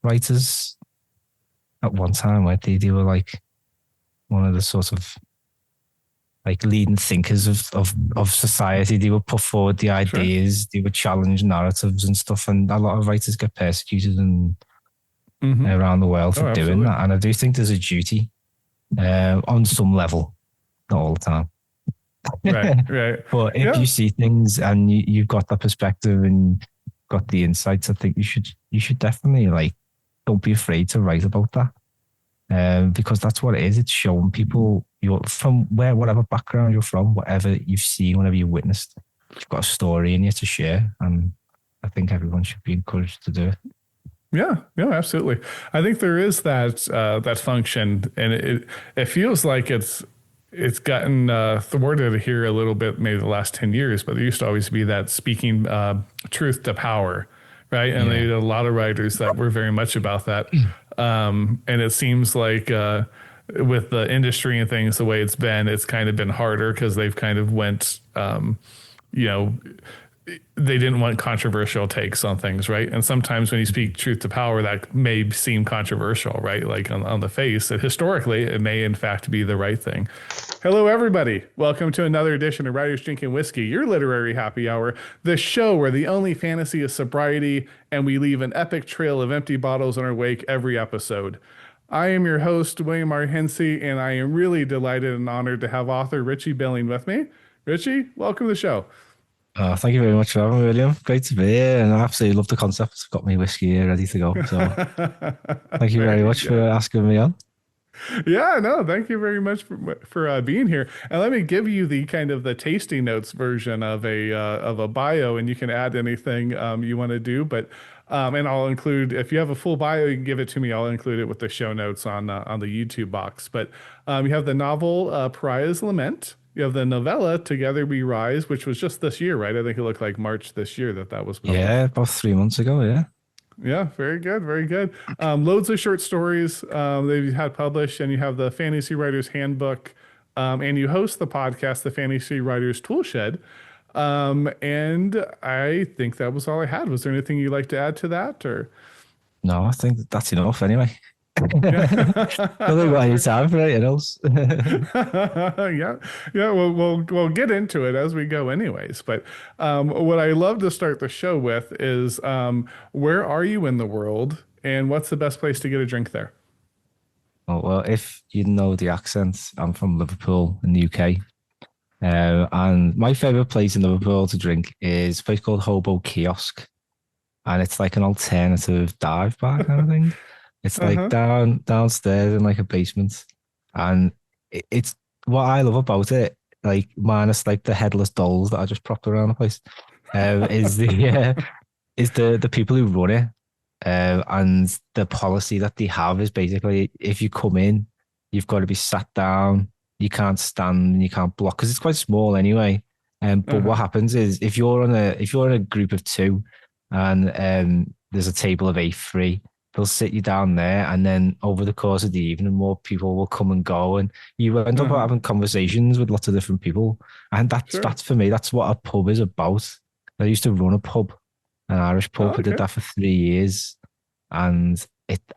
writers at one time, weren't they? They were like one of the sort of like leading thinkers of society. They would put forward the Sure. ideas, they would challenge narratives and stuff. And a lot of writers get persecuted and Mm-hmm. around the world for Oh, doing absolutely. that. And I do think there's a duty on some level, not all the time. Right. Right. But if Yeah. you see things and you've got that perspective and got the insights, I think you should definitely like don't be afraid to write about that. Because that's what it is. It's showing people you're from whatever background you're from, whatever you've seen, whatever you've witnessed, you've got a story in you to share. And I think everyone should be encouraged to do it. Yeah, yeah, absolutely. I think there is that function, and it feels like it's gotten thwarted here a little bit, maybe the last 10 years. But there used to always be that speaking truth to power, right? And they Yeah. had a lot of writers that were very much about that. And it seems like with the industry and things the way it's kind of been harder because they've kind of went, you know they didn't want controversial takes on things, right? And sometimes when you speak truth to power, that may seem controversial, right? Like on the face, that historically it may in fact be the right thing. Hello, everybody. Welcome to another edition of Writers Drinking Whiskey, your literary happy hour, the show where the only fantasy is sobriety and we leave an epic trail of empty bottles in our wake every episode. I am your host, William R. Hincy, and I am really delighted and honored to have author Richie Billing with me. Richie, welcome to the show. Thank you very much for having me, William. Great to be here, and I absolutely love the concept. I've got my whiskey here ready to go. So thank you very Very much for good. asking me on. Yeah, no, thank you very much for being here. And let me give you the kind of the tasting notes version of a bio, and you can add anything you want to do. But and I'll include if you have a full bio, you can give it to me. I'll include it with the show notes on the YouTube box. But you have the novel Pariah's Lament. You have the novella Together We Rise, which was just this year, right? I think it looked like March this year that was Yeah, published. about 3 months ago. Yeah. Yeah, very good, very good. Loads of short stories they've had published, and you have the Fantasy Writers Handbook, and you host the podcast, the Fantasy Writers Toolshed. And I think that was all I had. Was there anything you'd like to add to that, or? No, I think that's enough anyway. Yeah, Nothing got any time for anything else. yeah, yeah. We'll get into it as we go, anyways. But what I love to start the show with is where are you in the world, and what's the best place to get a drink there? Oh, well, if you know the accent, I'm from Liverpool in the UK. And my favourite place in Liverpool to drink is a place called Hobo Kiosk. And it's like an alternative dive bar kind of thing. It's like Uh-huh. downstairs in like a basement. And it's what I love about it, like minus like the headless dolls that I just propped around the place, is the is the people who run it. And the policy that they have is basically if you come in, you've got to be sat down. You can't stand, you can't block because it's quite small anyway. But what Uh-huh. happens is if you're in a group of two, and there's a table of eight free, they'll sit you down there, and then over the course of the evening, more people will come and go, and you end up Uh-huh. having conversations with lots of different people. And Sure. that's for me. That's what a pub is about. I used to run a pub, an Irish Oh, pub. I did okay. that for 3 years, and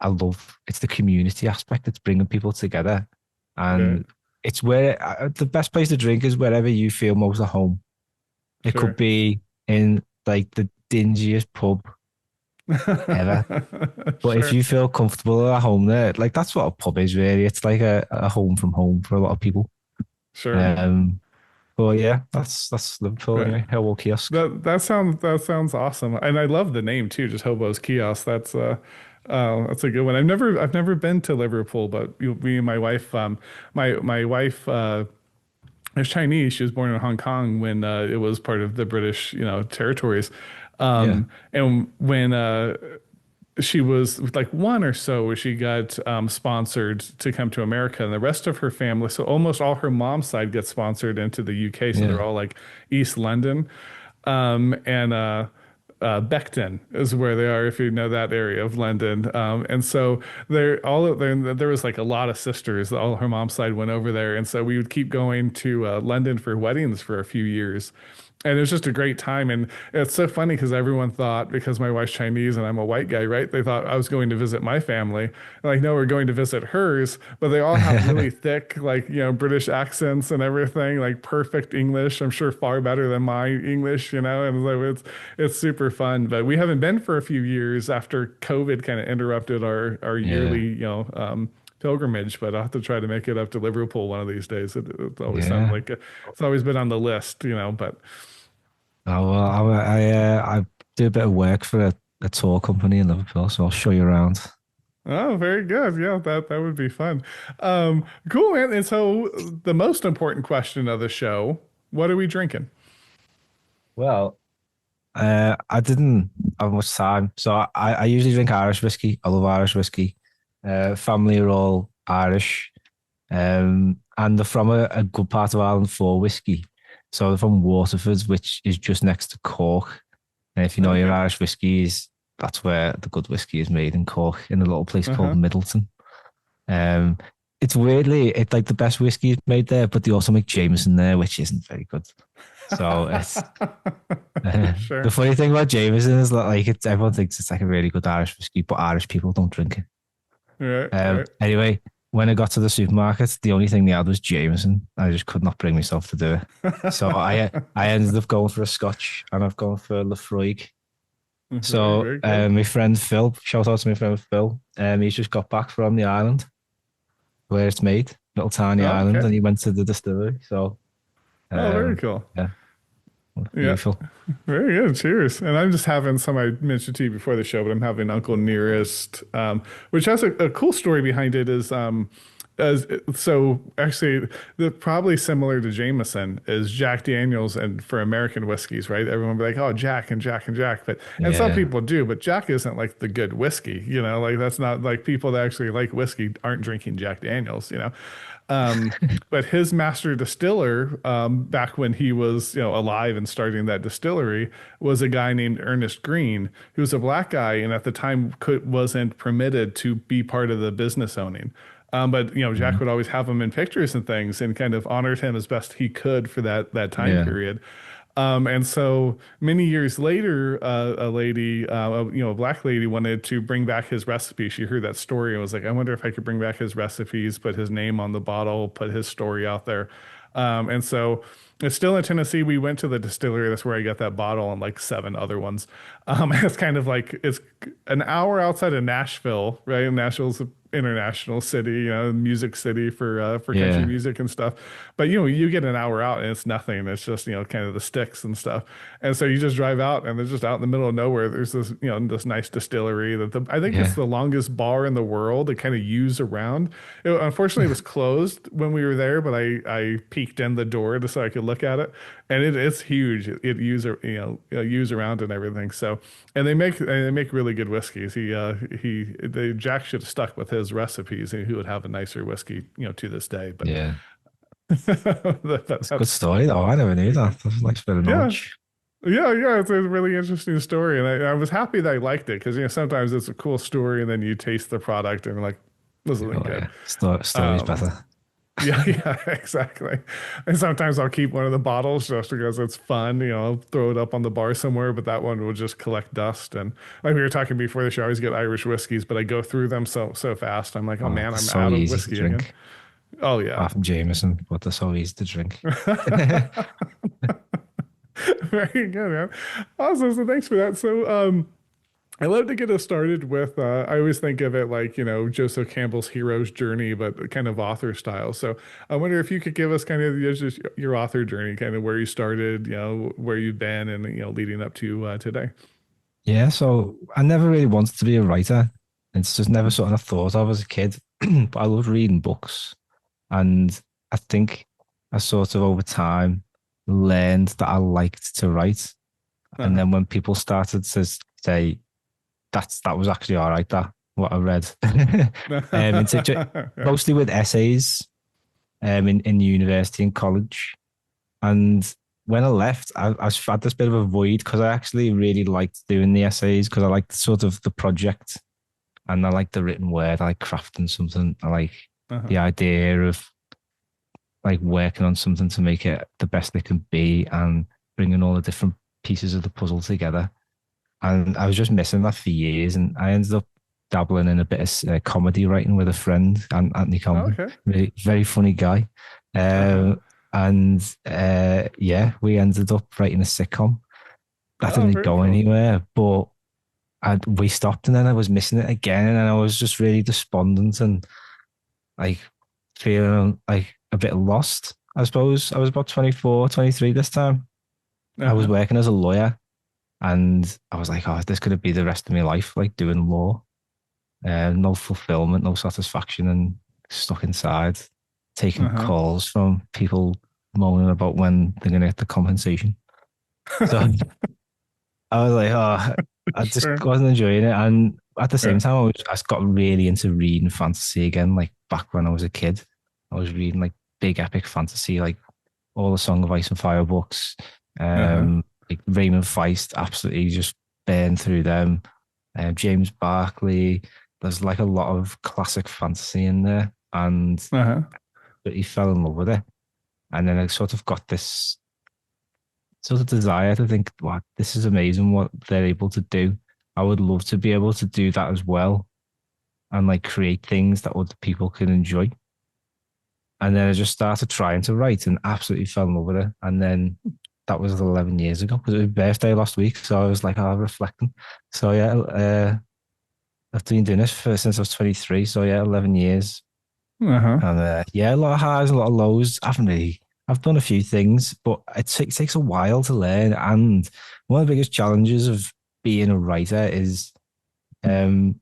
I love it's the community aspect. It's bringing people together, Right. and it's where the best place to drink is wherever you feel most at home. It could Sure. be in like the dingiest pub ever, but if Sure. you feel comfortable at home there, like that's what a pub is really. It's like a home from home for a lot of people. Sure. Um, but yeah, that's Liverpool Right. anyway. Hello kiosk. That sounds awesome, and I love the name too. Just Hobo's Kiosk. That's a good one. I've never been to Liverpool, but me and my wife, my wife is Chinese. She was born in Hong Kong when it was part of the British, territories. Yeah, And when she was like one or so, where she got sponsored to come to America, and the rest of her family, so almost all her mom's side gets sponsored into the UK. So they're yeah. all like East London, and Beckton is where they are, if you know that area of London. And so there was like a lot of sisters. All her mom's side went over there, and so we would keep going to London for weddings for a few years. And it was just a great time. And it's so funny because everyone thought, because my wife's Chinese and I'm a white guy, right? They thought I was going to visit my family. Like, no, we're going to visit hers. But they all have really thick, like, British accents and everything, like perfect English. I'm sure far better than my English, And so it's super fun. But we haven't been for a few years after COVID kind of interrupted our yearly, Yeah. pilgrimage, but I'll have to try to make it up to Liverpool one of these days. It always sounded Yeah. like it's always been on the list, but Oh, well, I do a bit of work for a tour company in Liverpool, so I'll show you around. oh, very good. Yeah, that would be fun. Cool, man. And so the most important question of the show, what are we drinking? Well, I didn't have much time, so I usually drink Irish whiskey. I love Irish whiskey. Family are all Irish, and they're from a good part of Ireland for whiskey. So they're from Waterford, which is just next to Cork. And if you know your Okay. Irish whiskies, that's where the good whiskey is made in Cork, in a little place called Uh-huh. Middleton. Um, it's weirdly, it's like the best whiskey is made there, but they also make Jameson there, which isn't very good. So it's the Sure. funny thing about Jameson is that like it's everyone thinks it's like a really good Irish whiskey, but Irish people don't drink it. Right, right. Anyway, when I got to the supermarket, the only thing they had was Jameson. I just could not bring myself to do it. So I ended up going for a Scotch, and I've gone for Lafroig. Very, So very good. my friend Phil, shout out to my friend Phil. He's just got back from the island where it's made, little tiny Oh, island, okay. and he went to the distillery. So Oh, very um, cool. yeah, Yeah. beautiful. Very good. Cheers. And I'm just having some I mentioned to you before the show, but I'm having Uncle Nearest, which has a cool story behind it. Is as so actually the probably similar to Jameson is Jack Daniels and for American whiskeys, right? Everyone be like, oh, Jack and Jack and Jack, but and some Yeah, people do, but Jack isn't like the good whiskey, like that's not like people that actually like whiskey aren't drinking Jack Daniels. Um, but his master distiller, back when he was, alive and starting that distillery, was a guy named Ernest Green, who was a black guy, and at the time wasn't permitted to be part of the business owning. But Jack mhm, would always have him in pictures and things, and kind of honored him as best he could for that time yeah, period. And so many years later, a lady, a black lady wanted to bring back his recipe. She heard that story and was like, I wonder if I could bring back his recipes, put his name on the bottle, put his story out there. And so it's still in Tennessee. We went to the distillery. That's where I got that bottle and like seven other ones. It's kind of like it's an hour outside of Nashville, right? And Nashville's an international city, music city for country yeah, music and stuff. But you get an hour out and it's nothing. It's just kind of the sticks and stuff. And so you just drive out and there's just out in the middle of nowhere. There's this this nice distillery that I think it's yeah, the longest bar in the world to kind of use around. Unfortunately, it was closed when we were there, but I peeked in the door just so I could look at it, and it's huge. It use around and everything. So, and they make really good whiskeys. Jack should have stuck with his recipes, and he would have a nicer whiskey, to this day. But yeah. It's a good that's story though. I never knew that. That's a nice bit of yeah. knowledge. Yeah, it's a really interesting story, and I was happy that I liked it because sometimes it's a cool story, and then you taste the product and you're like, this isn't Oh good. yeah, story's Um, better. Yeah, yeah, exactly. And sometimes I'll keep one of the bottles just because it's fun. I'll throw it up on the bar somewhere, but that one will just collect dust. And like we were talking before the show, I always get Irish whiskeys, but I go through them so fast. I'm like, oh Oh, man, they're I'm so out of easy to whiskey again. drink. Oh yeah. Apart from Jameson, but they're so easy to drink. Very good, man. Awesome. So thanks for that. So I love to get us started with I always think of it like, Joseph Campbell's hero's journey, but kind of author style. So I wonder if you could give us kind of just your author journey, kind of where you started, where you've been and leading up to today. Yeah, so I never really wanted to be a writer. It's just never Mhm. something I thought of as a kid. But I loved reading books. And I think I sort of over time learned that I liked to write. And Uh-huh. then when people started to say that was actually all right, that what I read. In Yeah. mostly with essays in university and college. And when I left, I had this bit of a void because I actually really liked doing the essays because I liked sort of the project and I like the written word. I like crafting something. I like Uh-huh. the idea of like working on something to make it the best it can be and bringing all the different pieces of the puzzle together. And I was just missing that for years. And I ended up dabbling in a bit of comedy writing with a friend, and Anthony Oh, Compton, okay. really very funny guy. Uh-huh. And yeah, we ended up writing a sitcom. That Oh, didn't very go cool. anywhere, but we stopped, and then I was missing it again, and I was just really despondent and like feeling like a bit lost. I suppose I was about 24, 23 this time. I was Uh-huh. working as a lawyer, and I was like, oh, this could be the rest of my life, like doing law. No fulfillment, no satisfaction, and stuck inside, taking Uh-huh. calls from people moaning about when they're going to get the compensation. So I was like, oh, I just Sure. wasn't enjoying it. And at the same Yeah. time, I got really into reading fantasy again, like back when I was a kid. I was reading like big epic fantasy, like all the Song of Ice and Fire books, Uh-huh. like Raymond Feist, absolutely just burned through them. James Barkley, there's like a lot of classic fantasy in there, and Uh-huh. but he fell in love with it. And then I sort of got this sort of desire to think, wow, this is amazing what they're able to do. I would love to be able to do that as well and like create things that other people can enjoy. And then I just started trying to write and absolutely fell in love with it. And then that was 11 years ago because it was my birthday last week. So I was like, oh, reflecting. So yeah, I've been doing this since I was 23. So yeah, 11 years. Uh-huh. And yeah, a lot of highs, a lot of lows. I've done a few things, but takes a while to learn. And one of the biggest challenges of being a writer is um,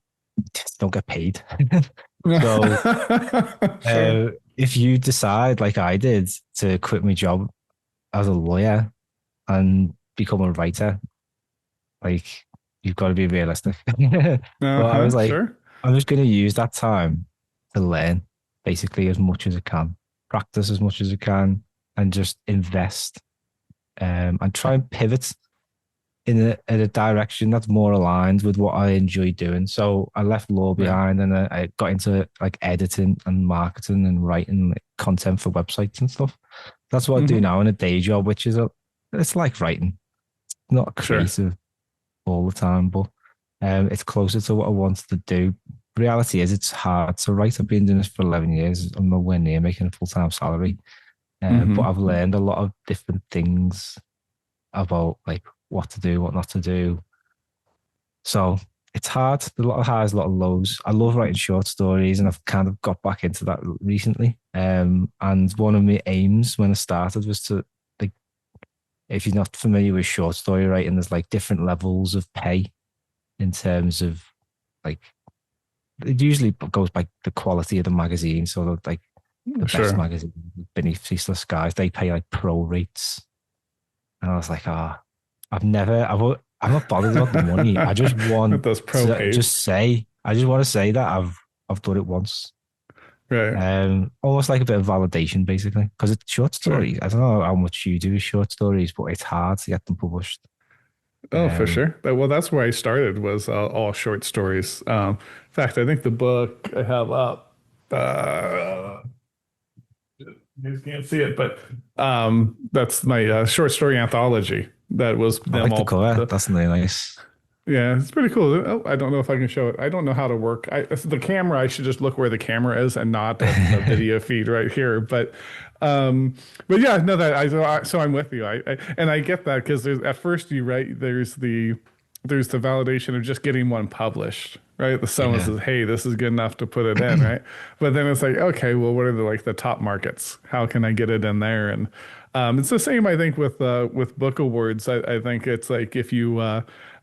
just don't get paid. So Sure. if you decide, like I did, to quit my job as a lawyer and become a writer, like you've got to be realistic. But I Uh-huh. was like, Sure. I'm just going to use that time to learn basically as much as I can, practice as much as I can, and just invest and try and pivot in a direction that's more aligned with what I enjoy doing. So I left law Right. behind and I got into like editing and marketing and writing like, content for websites and stuff. That's what I do Mm-hmm. now in a day job, which is it's like writing, not Sure. creative all the time, but it's closer to what I wanted to do. Reality is, it's hard to write. I've been doing this for 11 years. I'm nowhere near making a full time salary, but Mm-hmm. I've learned a lot of different things about like what to do, what not to do. So it's hard. A lot of highs, a lot of lows. I love writing short stories, and I've kind of got back into that recently. And one of my aims when I started was to like, if you're not familiar with short story writing, there's like different levels of pay in terms of like it usually goes by the quality of the magazine. So like the best Sure. magazine, Beneath Ceaseless Skies, they pay like pro rates. And I was like, ah, I'm not bothered about the money. I just With want those pro to just capes. say, I just want to say that I've done it once. Right. Almost like a bit of validation, basically, because it's short Sure. stories. I don't know how much you do with short stories, but it's hard to get them published. Oh, for Um, sure. Well, that's where I started was all short stories. In fact, I think the book I have up, you guys can't see it, but that's my short story anthology. That was I them like the all. cover. That's really nice. Yeah, it's pretty cool. Oh, I don't know if I can show it. I don't know how to work. The camera, I should just look where the camera is and not at the video feed right here. Um, but yeah, no, so I'm with you. And I get that because at first you write, there's the validation of just getting one published, right? The someone Yeah. says, "Hey, this is good enough to put it in," right? But then it's like, okay, well, what are the top markets? How can I get it in there? And it's the same, I think, with book awards. I think it's like if you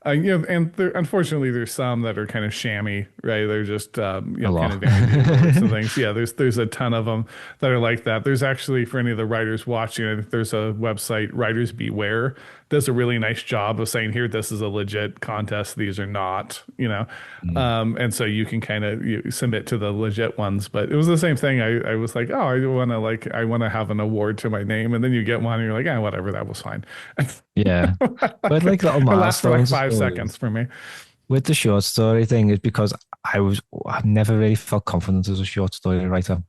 and unfortunately, there's some that are kind of shammy, right? They're just A kind lot. of vanity awards and things. Yeah, there's a ton of them that are like that. There's actually for any of the writers watching, I think there's a website, Writers Beware, does a really nice job of saying here, this is a legit contest. These are not, Mm. and so you can kind of you submit to the legit ones. But it was the same thing. I was like, oh, I want to have an award to my name, and then you get one, and you're like, ah, whatever, that was fine. Yeah. But like little It lasts for like milestones, I 5 seconds suppose. for me. With the short story thing, is because I've never really felt confident as a short story writer.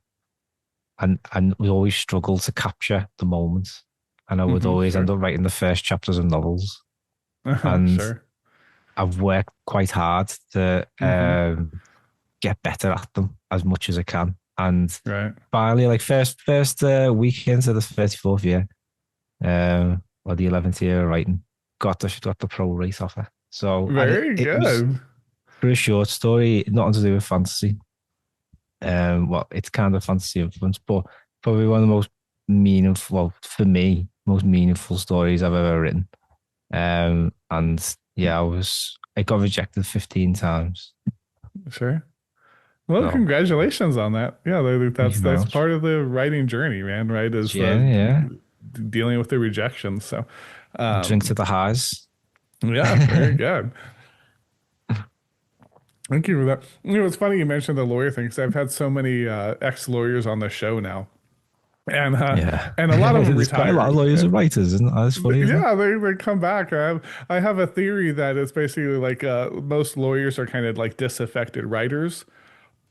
And we always struggle to capture the moments. and I would always end Sure. up writing the first chapters of novels. And Sure. I've worked quite hard to Hmm. get better at them as much as I can. And Right. finally, like first week into the 34th year, or the 11th year of writing, got the pro rate offer. So, and Very it was good. for a short story, nothing to do with fantasy. Well, it's kind of fantasy influence, but probably one of the most meaningful, well, for me, most meaningful stories I've ever written. And yeah, I got rejected 15 times. Sure. Well, So congratulations on that. Yeah, thank you very that's much. part of the writing journey, man, right? Is Yeah, yeah. dealing with the rejection. So, Drink um, to the highs. yeah, very good. Thank you for that. You know, it's funny you mentioned the lawyer thing because I've had so many ex-lawyers on the show now, and Yeah. and a lot of them There's quite a lot of retired. lawyers and writers, isn't it? That's funny, isn't it? Yeah, they come back. I have a theory that it's basically like most lawyers are kind of like disaffected writers,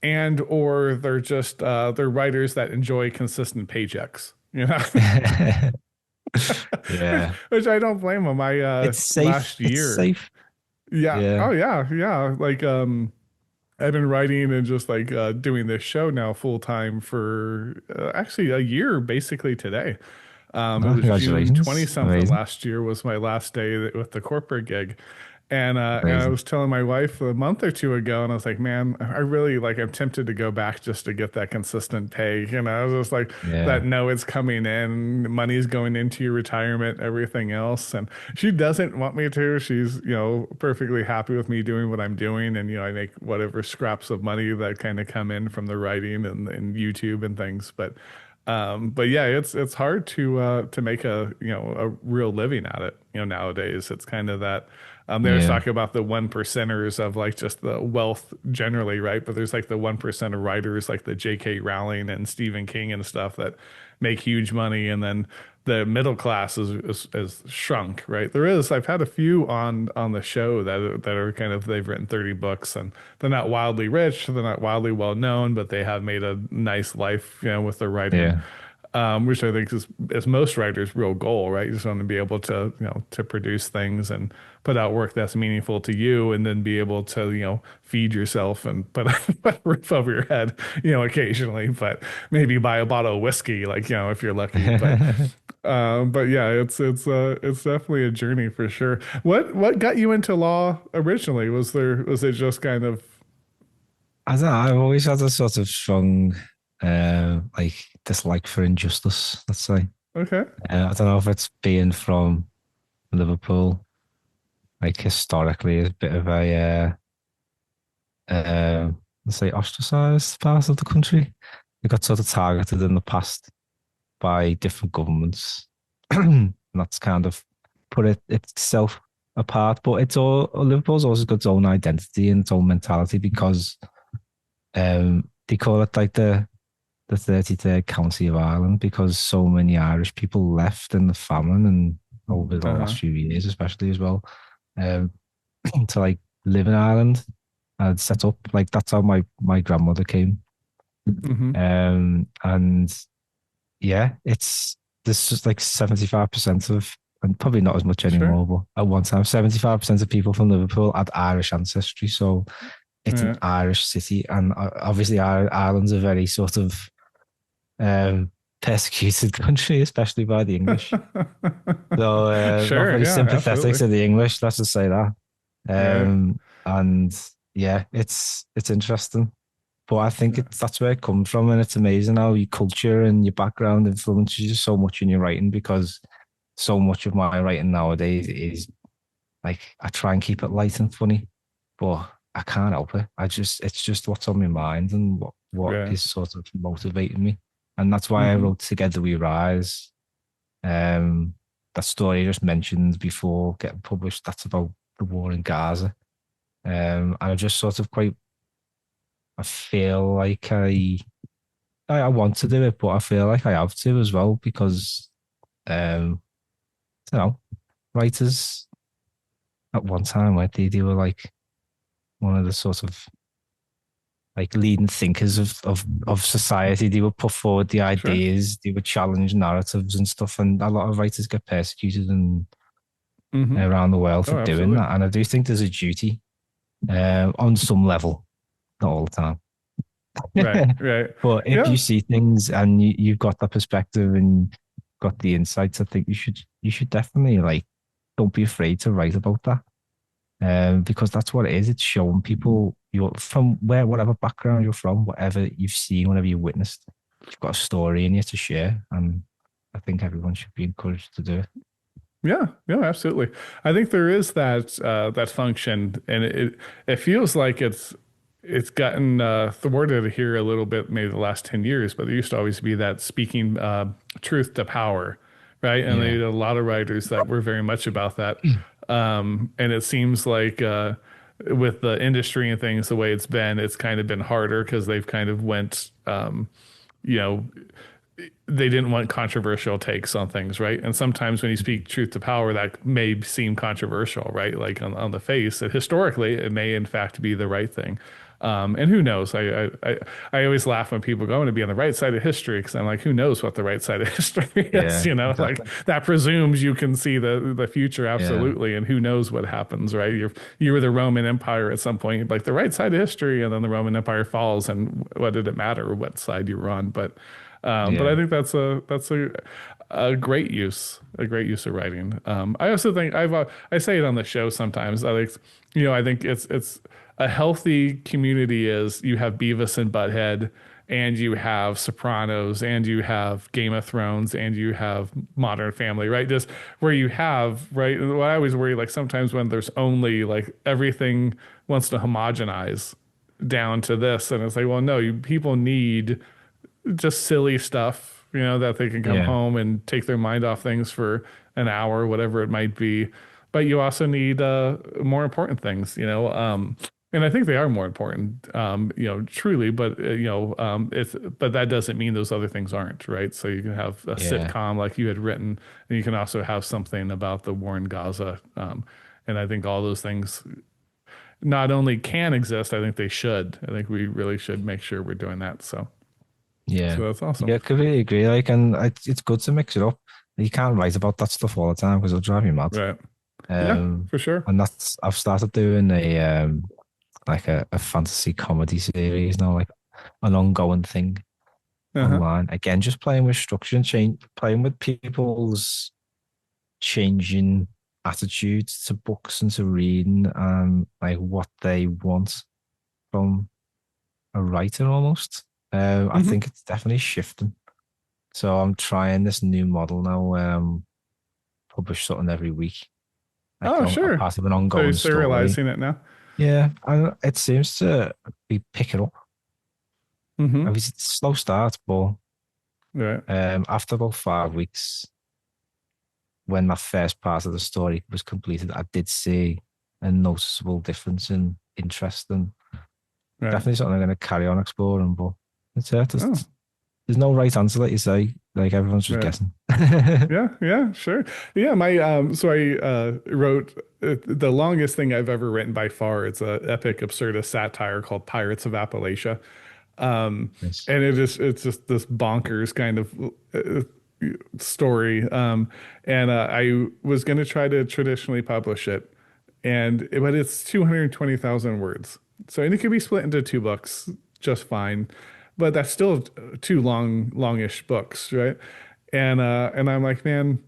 and or they're just they're writers that enjoy consistent paychecks. You know, Yeah. which I don't blame them. I It's safe. last It's year, safe. yeah, Yeah. oh yeah, yeah, like I've been writing and just like doing this show now full time for actually a year, basically today. It Oh, was June 20 congratulations. something Amazing. last year was my last day with the corporate gig. And I Amazing. was telling my wife a month or two ago, and I was like, man, I really like, I'm tempted to go back just to get that consistent pay. You know, I was just like, that Yeah. no, it's coming in, money's going into your retirement, everything else. And she doesn't want me to. She's, you know, perfectly happy with me doing what I'm doing. And, you know, I make whatever scraps of money that kind of come in from the writing and YouTube and things. But yeah, it's hard to make a you know a real living at it. You know, nowadays it's kind of that. They always Yeah. talk about the one percenters of like just the wealth generally, right? But there's like the 1% of writers like the J.K. Rowling and Stephen King and stuff that make huge money, and then the middle class is shrunk, right? I've had a few on the show that are kind of they've written 30 books and they're not wildly rich, they're not wildly well known, but they have made a nice life, you know, with their writing, Yeah. which I think is most writers' real goal, right? You just want to be able to, you know, to produce things and put out work that's meaningful to you, and then be able to, you know, feed yourself and put put a roof over your head, you know, occasionally, but maybe buy a bottle of whiskey, like, you know, if you're lucky. But yeah, it's definitely a journey for sure. What got you into law originally? Was it just kind of I don't know. I've always had a sort of strong, like dislike for injustice. Let's say. okay? I don't know if it's being from Liverpool, like historically, is a bit of a, let's say, ostracized part of the country. It got sort of targeted in the past by different governments, and that's kind of put itself apart. But it's all Liverpool's also got its own identity and its own mentality because they call it like the 33rd county of Ireland because so many Irish people left in the famine and over the Uh-huh. last few years, especially as well, um, to like live in Ireland and set up. Like that's how my grandmother came. Hmm. And yeah, it's there's just like 75% of, and probably not as much Sure. anymore, but at one time, 75% of people from Liverpool had Irish ancestry. So it's an Yeah. Irish city. And obviously, Ireland's a very sort of persecuted country, especially by the English. So not Sure. very Yeah. sympathetic Absolutely. to the English, let's just say that. Right. And yeah, it's interesting. But I think Yeah. that's where it comes from, and it's amazing how your culture and your background influences you so much in your writing because so much of my writing nowadays is like I try and keep it light and funny, but I can't help it. It's just what's on my mind and what Yeah. is sort of motivating me, and that's why I Hmm. wrote Together We Rise. Um, that story I just mentioned before getting published. That's about the war in Gaza. And I just sort of quite I feel like I want to do it, but I feel like I have to as well because um, you know, writers at one time where they were like one of the sort of like leading thinkers of society. They would put forward the Sure. ideas, they would challenge narratives and stuff. And a lot of writers get persecuted and Mm-hmm. around the world for Oh, doing absolutely. that. And I do think there's a duty on some level, not all the time. Right. Right. But if Yeah. you see things and you've got the perspective and got the insights, I think you should definitely like don't be afraid to write about that. Because that's what it is. It's showing people you're from whatever background you're from, whatever you've seen, whatever you've witnessed, you've got a story in you to share. And I think everyone should be encouraged to do it. Yeah, yeah, absolutely. I think there is that function, and it feels like it's gotten thwarted here a little bit, maybe the last 10 years. But there used to always be that speaking truth to power, right? And they Yeah. had a lot of writers that were very much about that. And it seems like with the industry and things the way it's been, it's kind of been harder because they've kind of went, you know they didn't want controversial takes on things, right? And sometimes when you speak truth to power, that may seem controversial, right? Like on the face, that historically it may in fact be the right thing. And who knows? I always laugh when people go, "I want to be on the right side of history," because I'm like, who knows what the right side of history is? Yeah, Like exactly. that presumes you can see the future Yeah. absolutely, and who knows what happens, right? You were the Roman Empire at some point, like the right side of history, and then the Roman Empire falls, and what did it matter what side you were on? But I Yeah. think a a great use of writing. I also think I say it on the show sometimes. I think it's a healthy community is you have Beavis and Butthead, and you have Sopranos, and you have Game of Thrones, and you have Modern Family, right? Just where you have, right? What I always worry, like sometimes when there's only like everything wants to homogenize down to this, and it's like, well, no, people need just silly stuff, that they can come Yeah. home and take their mind off things for an hour, whatever it might be. But you also need more important things, and I think they are more important, truly. But but that doesn't mean those other things aren't, right? So you can have a Yeah. sitcom like you had written, and you can also have something about the war in Gaza. And I think all those things not only can exist, I think they should. I think we really should make sure we're doing that. So Yeah. that's awesome. Yeah, completely agree. Like, and it's good to mix it up. You can't write about that stuff all the time because it'll drive you mad. Right. Yeah, Um, for sure. and I've started doing like a fantasy comedy series now, like an ongoing thing Uh-huh. online. Again, just playing with structure and playing with people's changing attitudes to books and to reading and like what they want from a writer almost. I Hmm. think it's definitely shifting. So I'm trying this new model now where publish something every week, like Oh, a sure. part of an So you're ongoing story. serializing it now. Yeah, and it seems to be picking up. Hmm. Obviously, it's a slow start, but Right. after about 5 weeks, when my first part of the story was completed, I did see a noticeable difference in interest and Right. definitely something I'm going to carry on exploring. But it's Oh, there's no right answer, like you say. Like everyone's just right. guessing. Yeah, yeah, sure. Yeah, my so I wrote the longest thing I've ever written by far. It's a epic absurdist satire called Pirates of Appalachia. Um, Yes. and it's just this bonkers kind of uh, story. And I was going to try to traditionally publish it, but it's 220,000 words. So, and it could be split into two books just fine, but that's still two longish books, right? And I'm like, man,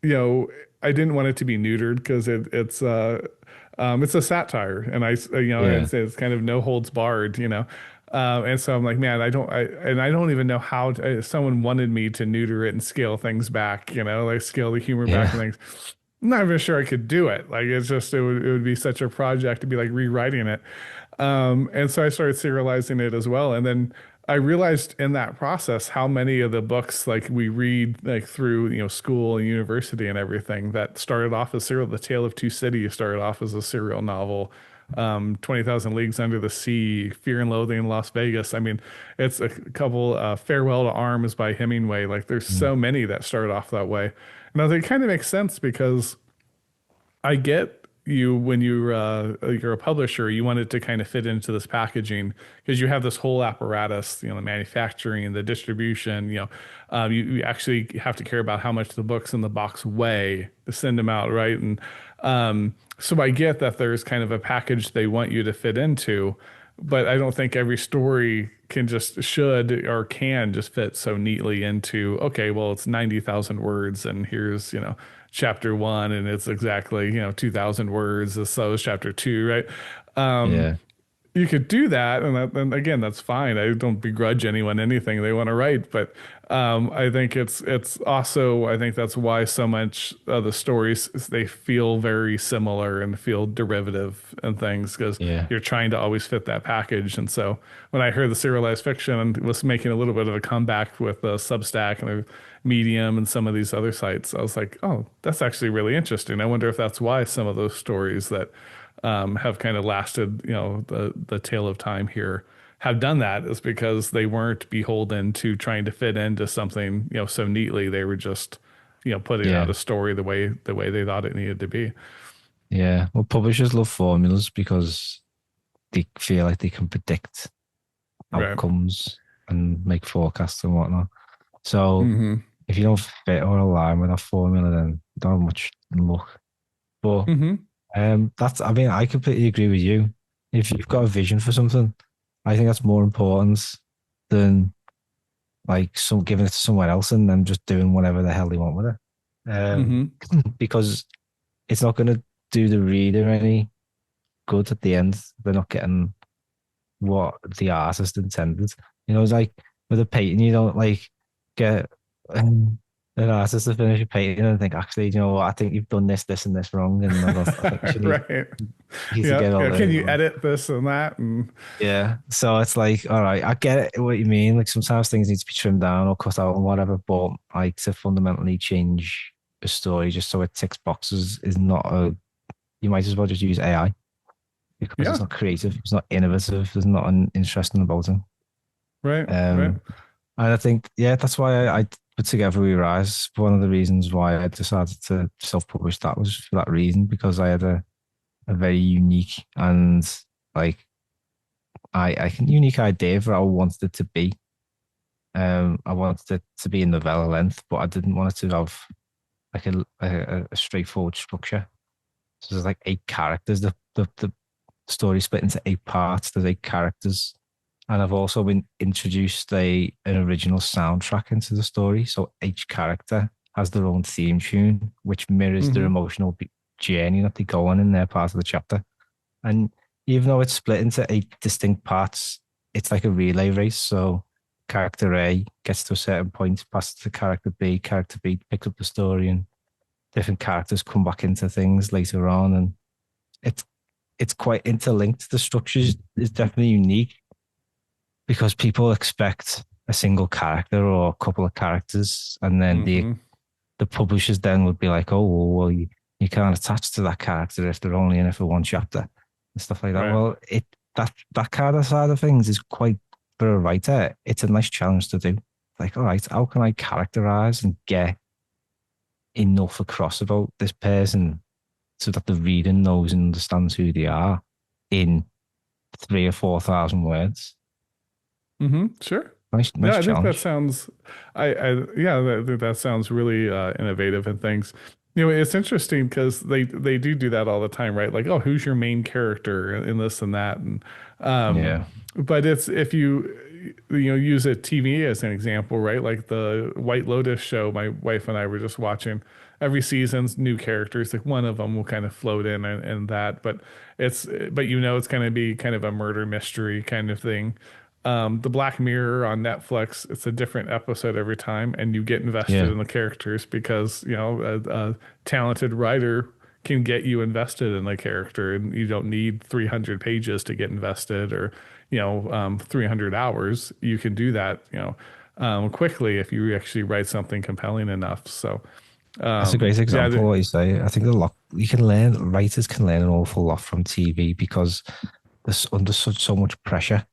you know, I didn't want it to be neutered because it's a satire, and Yeah. it's kind of no holds barred, and so I'm like, man, I don't even know how someone wanted me to neuter it and scale things back, like scale the humor back and Yeah. things. I'm not even sure I could do it. Like it's just it would be such a project to be like rewriting it. And so I started serializing it as well. And then I realized in that process how many of the books like we read like through, school and university and everything that started off as serial. The Tale of Two Cities started off as a serial novel. 20,000 Leagues Under the Sea, Fear and Loathing in Las Vegas. I mean, it's a couple, Farewell to Arms by Hemingway. Like there's Mm. so many that started off that way. And I think it kind of makes sense because I get, when you're a publisher, you want it to kind of fit into this packaging because you have this whole apparatus, the manufacturing, the distribution, you actually have to care about how much the books in the box weigh to send them out, right? And so I get that there's kind of a package they want you to fit into, but I don't think every story should or can just fit so neatly into, okay, well, it's 90,000 words and here's, chapter one and it's exactly, 2,000 words. So is chapter two, right? Um, Yeah. you could do that, and again, that's fine. I don't begrudge anyone anything they want to write, but I think it's also I think that's why so much of the stories they feel very similar and feel derivative and things because Yeah. you're trying to always fit that package. And so when I heard the serialized fiction was making a little bit of a comeback with Substack and Medium and some of these other sites, I was like, oh, that's actually really interesting. I wonder if that's why some of those stories that have kind of lasted, the tail of time here have done that is because they weren't beholden to trying to fit into something, so neatly. They were just, putting out Yeah. a story the way they thought it needed to be. Yeah. Well, publishers love formulas because they feel like they can predict Right. outcomes and make forecasts and whatnot. So Mm-hmm. if you don't fit or align with that formula, then you don't have much luck. But Mm-hmm. I mean, I completely agree with you. If you've got a vision for something, I think that's more important than like giving it to someone else and then just doing whatever the hell they want with it. Mm-hmm. Because it's not going to do the reader any good at the end. They're not getting what the artist intended. It's like with a painting, you don't like get an artist to finish a painting and think, actually, what? I think you've done this, this, and this wrong, and I think Right. you need to Yeah. get all Yeah. Can you the edit this and that? And yeah. So it's like, all right, I get it, what you mean. Like sometimes things need to be trimmed down or cut out and whatever, but like to fundamentally change a story just so it ticks boxes is not a. You might as well just use AI because it's yeah. not creative, it's not innovative, there's not an interesting about it. Right. Right. Um, and I think, yeah, that's why I put together We Rise. One of the reasons why I decided to self-publish that was for that reason, because I had a very unique and like I can unique idea for how I wanted it to be. I wanted it to be a novella length, but I didn't want it to have like a straightforward structure. So there's like 8 characters. The story split into 8 parts. There's 8 characters, and I've also been introduced an original soundtrack into the story. So each character has their own theme tune, which mirrors their Mm-hmm. emotional journey that they go on in their part of the chapter. And even though it's split into 8 distinct parts, it's like a relay race. So character A gets to a certain point, passes to character B picks up the story, and different characters come back into things later on. And it's it's quite interlinked. The structure is definitely unique because people expect a single character or a couple of characters, and then Mm-hmm. the publishers then would be like, oh, well, you can't attach to that character if they're only in it for one chapter and stuff like that. Right. Well, that kind of side of things is quite, for a writer, it's a nice challenge to do. Like, all right, how can I characterize and get enough across about this person so that the reader knows and understands who they are in 3 or 4 thousand words? Mm-hmm. Sure. Nice Yeah, I think that challenge. sounds, yeah, that sounds really innovative and things. It's interesting because they do that all the time, right? Like, oh, who's your main character in this and that, and um, Yeah, but it's if use a TV as an example, right? Like the White Lotus show, my wife and I were just watching. Every season's new characters. Like one of them will kind of float in and that, but it's going to be kind of a murder mystery kind of thing. The Black Mirror on Netflix, it's a different episode every time, and you get invested yeah. in the characters because a talented writer can get you invested in the character, and you don't need 300 pages to get invested, or 300 hours. You can do that quickly if you actually write something compelling enough. So That's a great yeah, example. What you say. I think a lot you can learn. Writers can learn an awful lot from TV because there's under so much pressure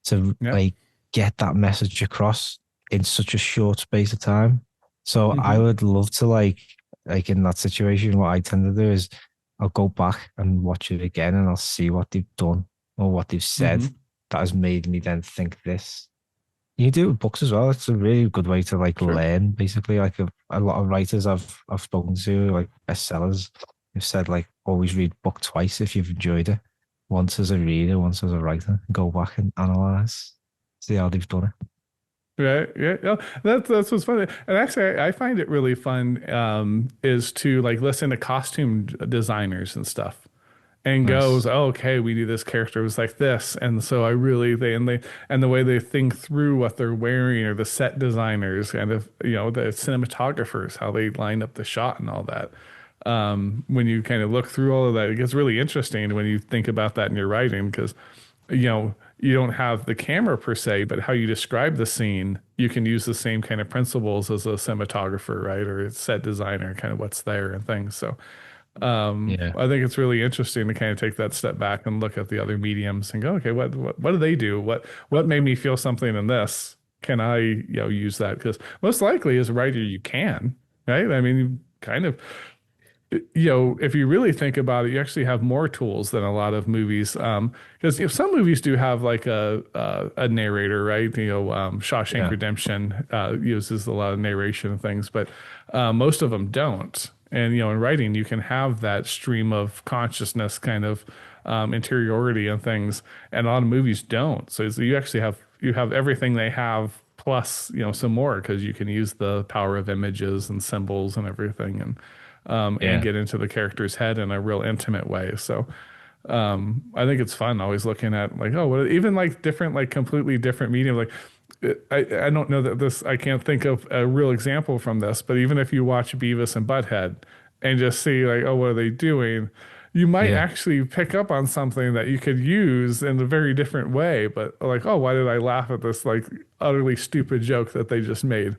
to yeah. like get that message across in such a short space of time. So I Hmm. would love to like in that situation, what I tend to do is I'll go back and watch it again, and I'll see what they've done or what they've said Mm-hmm. that has made me then think this. You can do it with books as well. It's a really good way to like Sure. learn. Basically, like a lot of writers I've spoken to, like bestsellers, have said like always read book twice if you've enjoyed it. Once as a reader, once as a writer. Go back and analyze, see how they've done it. Right. Yeah. Yeah. That's what's funny. And actually, I find it really fun is to like listen to costume designers and stuff and goes, Nice. oh, okay, we knew this character was like this. And so I really, and the way they think through what they're wearing or the set designers and if, the cinematographers, how they line up the shot and all that. When you kind of look through all of that, it gets really interesting when you think about that in your writing because you don't have the camera per se, but how you describe the scene, you can use the same kind of principles as a cinematographer, right? Or a set designer, kind of what's there and things. So Yeah. I think it's really interesting to kind of take that step back and look at the other mediums and go, okay, what do they do? What made me feel something in this? Can I, use that? Because most likely as a writer, you can, right? I mean, you kind of if you really think about it, you actually have more tools than a lot of movies. Because some movies do have like a narrator, right? Shawshank Yeah. Redemption uses a lot of narration and things, but most of them don't. And in writing, you can have that stream of consciousness kind of interiority and things, and a lot of movies don't. So you actually have everything they have plus some more because you can use the power of images and symbols and everything and Yeah. get into the character's head in a real intimate way. So I think it's fun always looking at like, oh, even like different, like completely different medium. Like I don't know that I can't think of a real example from this, but even if you watch Beavis and Butthead and just see like, oh, what are they doing? You might Yeah. actually pick up on something that you could use in a very different way, but like, oh, why did I laugh at this like utterly stupid joke that they just made?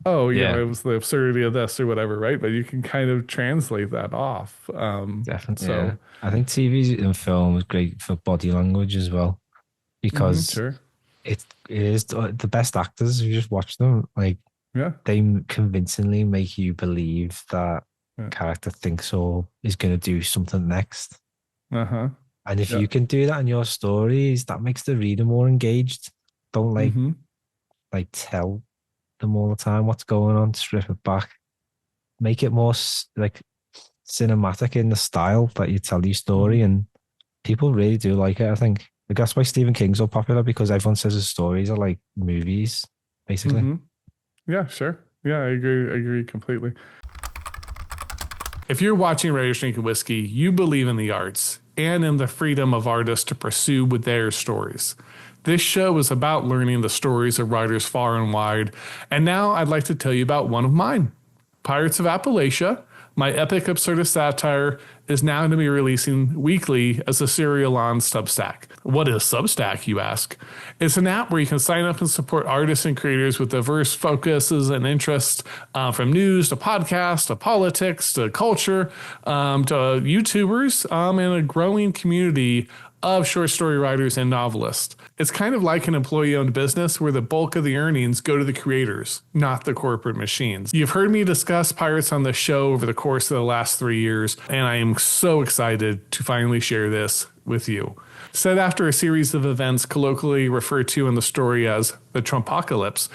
Oh, Yeah. it was the absurdity of this or whatever, right? But you can kind of translate that off. Definitely. Yeah. So, I think TV and film is great for body language as well because sure. it is the best actors. If you just watch them, like Yeah. they convincingly make you believe that Yeah. character thinks or is going to do something next. Uh-huh. And if Yeah. you can do that in your stories, that makes the reader more engaged. Don't Mm-hmm. like tell them all the time what's going on. Strip it back. Make it more like cinematic in the style that you tell your Mm-hmm. story, and people really do like it. I think like that's why Stephen King's so popular because everyone says his stories are like movies, basically. Mm-hmm. Yeah, sure. Yeah, I agree. I agree completely. If you're watching Writers Drinking Whiskey, you believe in the arts and in the freedom of artists to pursue with their stories. This show is about learning the stories of writers far and wide, and now I'd like to tell you about one of mine. Pirates of Appalachia, my epic absurdist satire, is now going to be releasing weekly as a serial on Substack. What is Substack, you ask? It's an app where you can sign up and support artists and creators with diverse focuses and interests, from news to podcasts to politics to culture to YouTubers, and a growing community of short story writers and novelists. It's kind of like an employee-owned business where the bulk of the earnings go to the creators, not the corporate machines. You've heard me discuss pirates on the show over the course of the last 3 years, and I am so excited to finally share this with you. Set after a series of events colloquially referred to in the story as the Trumpocalypse,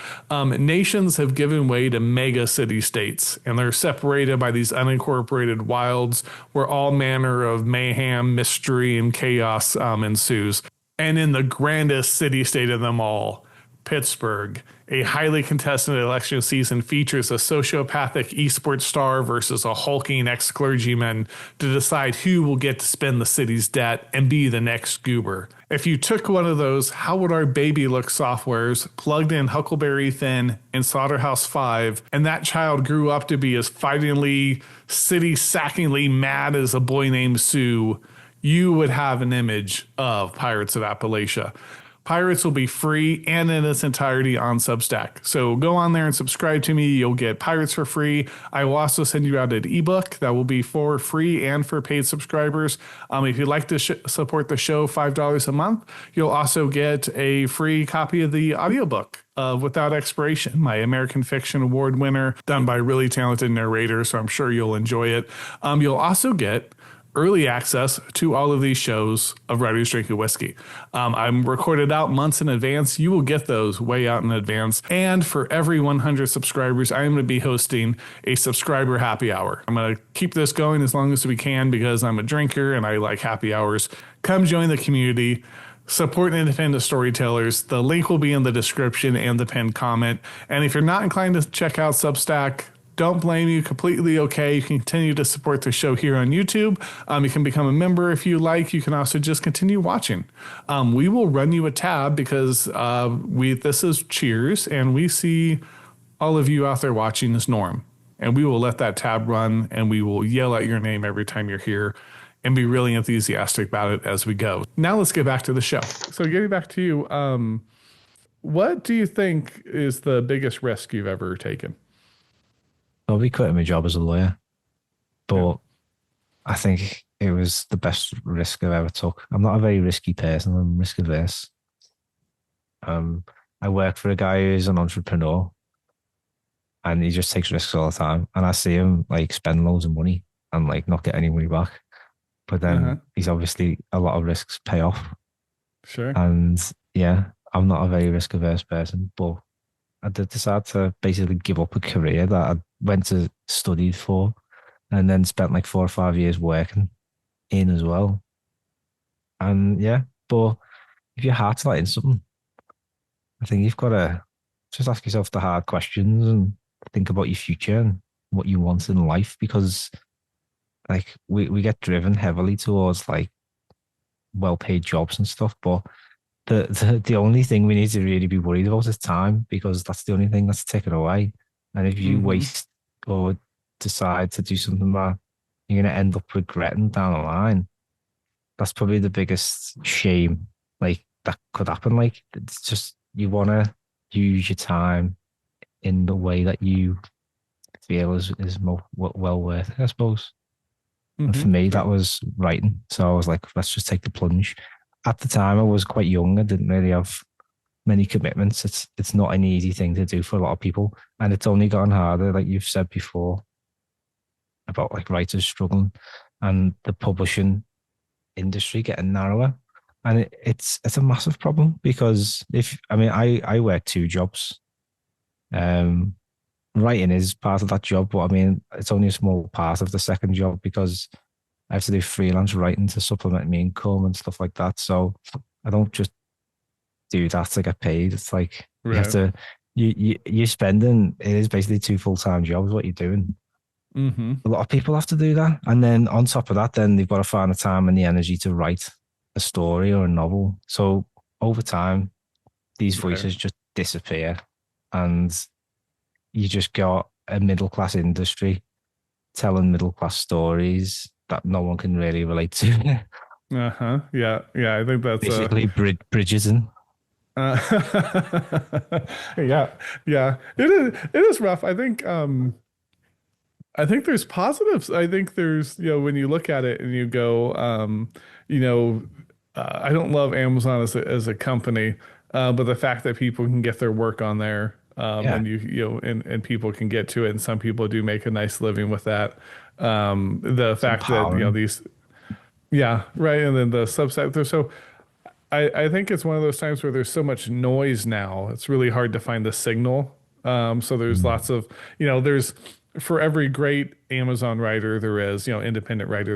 nations have given way to mega city-states, and they're separated by these unincorporated wilds where all manner of mayhem, mystery, and chaos ensues. And in the grandest city-state of them all, Pittsburgh, a highly contested election season features a sociopathic esports star versus a hulking ex-clergyman to decide who will get to spend the city's debt and be the next goober. If you took one of those How Would Our Baby Look softwares, plugged in Huckleberry Finn and Slaughterhouse-5, and that child grew up to be as fightingly, city-sackingly mad as a boy named Sue, you would have an image of Pirates of Appalachia. Pirates will be free and in its entirety on Substack. So go on there and subscribe to me. You'll get Pirates for free. I will also send you out an ebook that will be for free and for paid subscribers. If you'd like to support the show, $5 a month, you'll also get a free copy of the audiobook of Without Expiration, my American Fiction Award winner, done by really talented narrators. So I'm sure you'll enjoy it. You'll also get early access to all of these shows of Writers Drinking Whiskey. I'm recorded out months in advance. You will get those way out in advance. And for every 100 subscribers, I am going to be hosting a subscriber happy hour. I'm going to keep this going as long as we can because I'm a drinker and I like happy hours. Come join the community. Support independent storytellers. The link will be in the description and the pinned comment. And if you're not inclined to check out Substack, don't blame you. Completely okay. You can continue to support the show here on YouTube. You can become a member if you like. You can also just continue watching. We will run you a tab because this is Cheers, and we see all of you out there watching as norm. And we will let that tab run, and we will yell out your name every time you're here and be really enthusiastic about it as we go. Now let's get back to the show. So getting back to you, what do you think is the biggest risk you've ever taken? Probably quitting my job as a lawyer, but I think it was the best risk I've ever took. I'm not a very risky person. I'm risk averse. I work for a guy who's an entrepreneur, and he just takes risks all the time. And I see him like spend loads of money and like not get any money back. But then he's obviously a lot of risks pay off. Sure. And yeah, I'm not a very risk averse person, but I did decide to basically give up a career that I went to study for and then spent like 4 or 5 years working in as well. And yeah, but if your heart's not in something, I think you've got to just ask yourself the hard questions and think about your future and what you want in life, because like we get driven heavily towards like well-paid jobs and stuff, but the only thing we need to really be worried about is time, because that's the only thing that's taken away. And if you waste or decide to do something that you're going to end up regretting down the line, that's probably the biggest shame like that could happen. Like it's just, you want to use your time in the way that you feel is well worth it, I suppose. And for me, that was writing. So I was like, let's just take the plunge. At the time, I was quite young. I didn't really have many commitments. It's not an easy thing to do for a lot of people, and it's only gotten harder, like you've said before, about like writers struggling and the publishing industry getting narrower. And it's a massive problem, because I work 2 jobs. Writing is part of that job, but I mean, it's only a small part of the second job, because I have to do freelance writing to supplement my income and stuff like that. So I don't just do that to get paid. It's like you have to, you're spending, it is basically 2 full-time jobs, what you're doing. A lot of people have to do that. And then on top of that, then they've got to find the time and the energy to write a story or a novel. So over time, these voices just disappear, and you just got a middle-class industry telling middle-class stories that no one can really relate to. Yeah. I think that's basically Bridgerton. Yeah. It is rough. I think there's positives. I think there's, when you look at it and you go, I don't love Amazon as a company, but the fact that people can get their work on there, and and people can get to it, and some people do make a nice living with that. The fact that these, right, and then the subset. So I think it's one of those times where there's so much noise now. It's really hard to find the signal. So there's lots of, there's, for every great Amazon writer there is, independent writer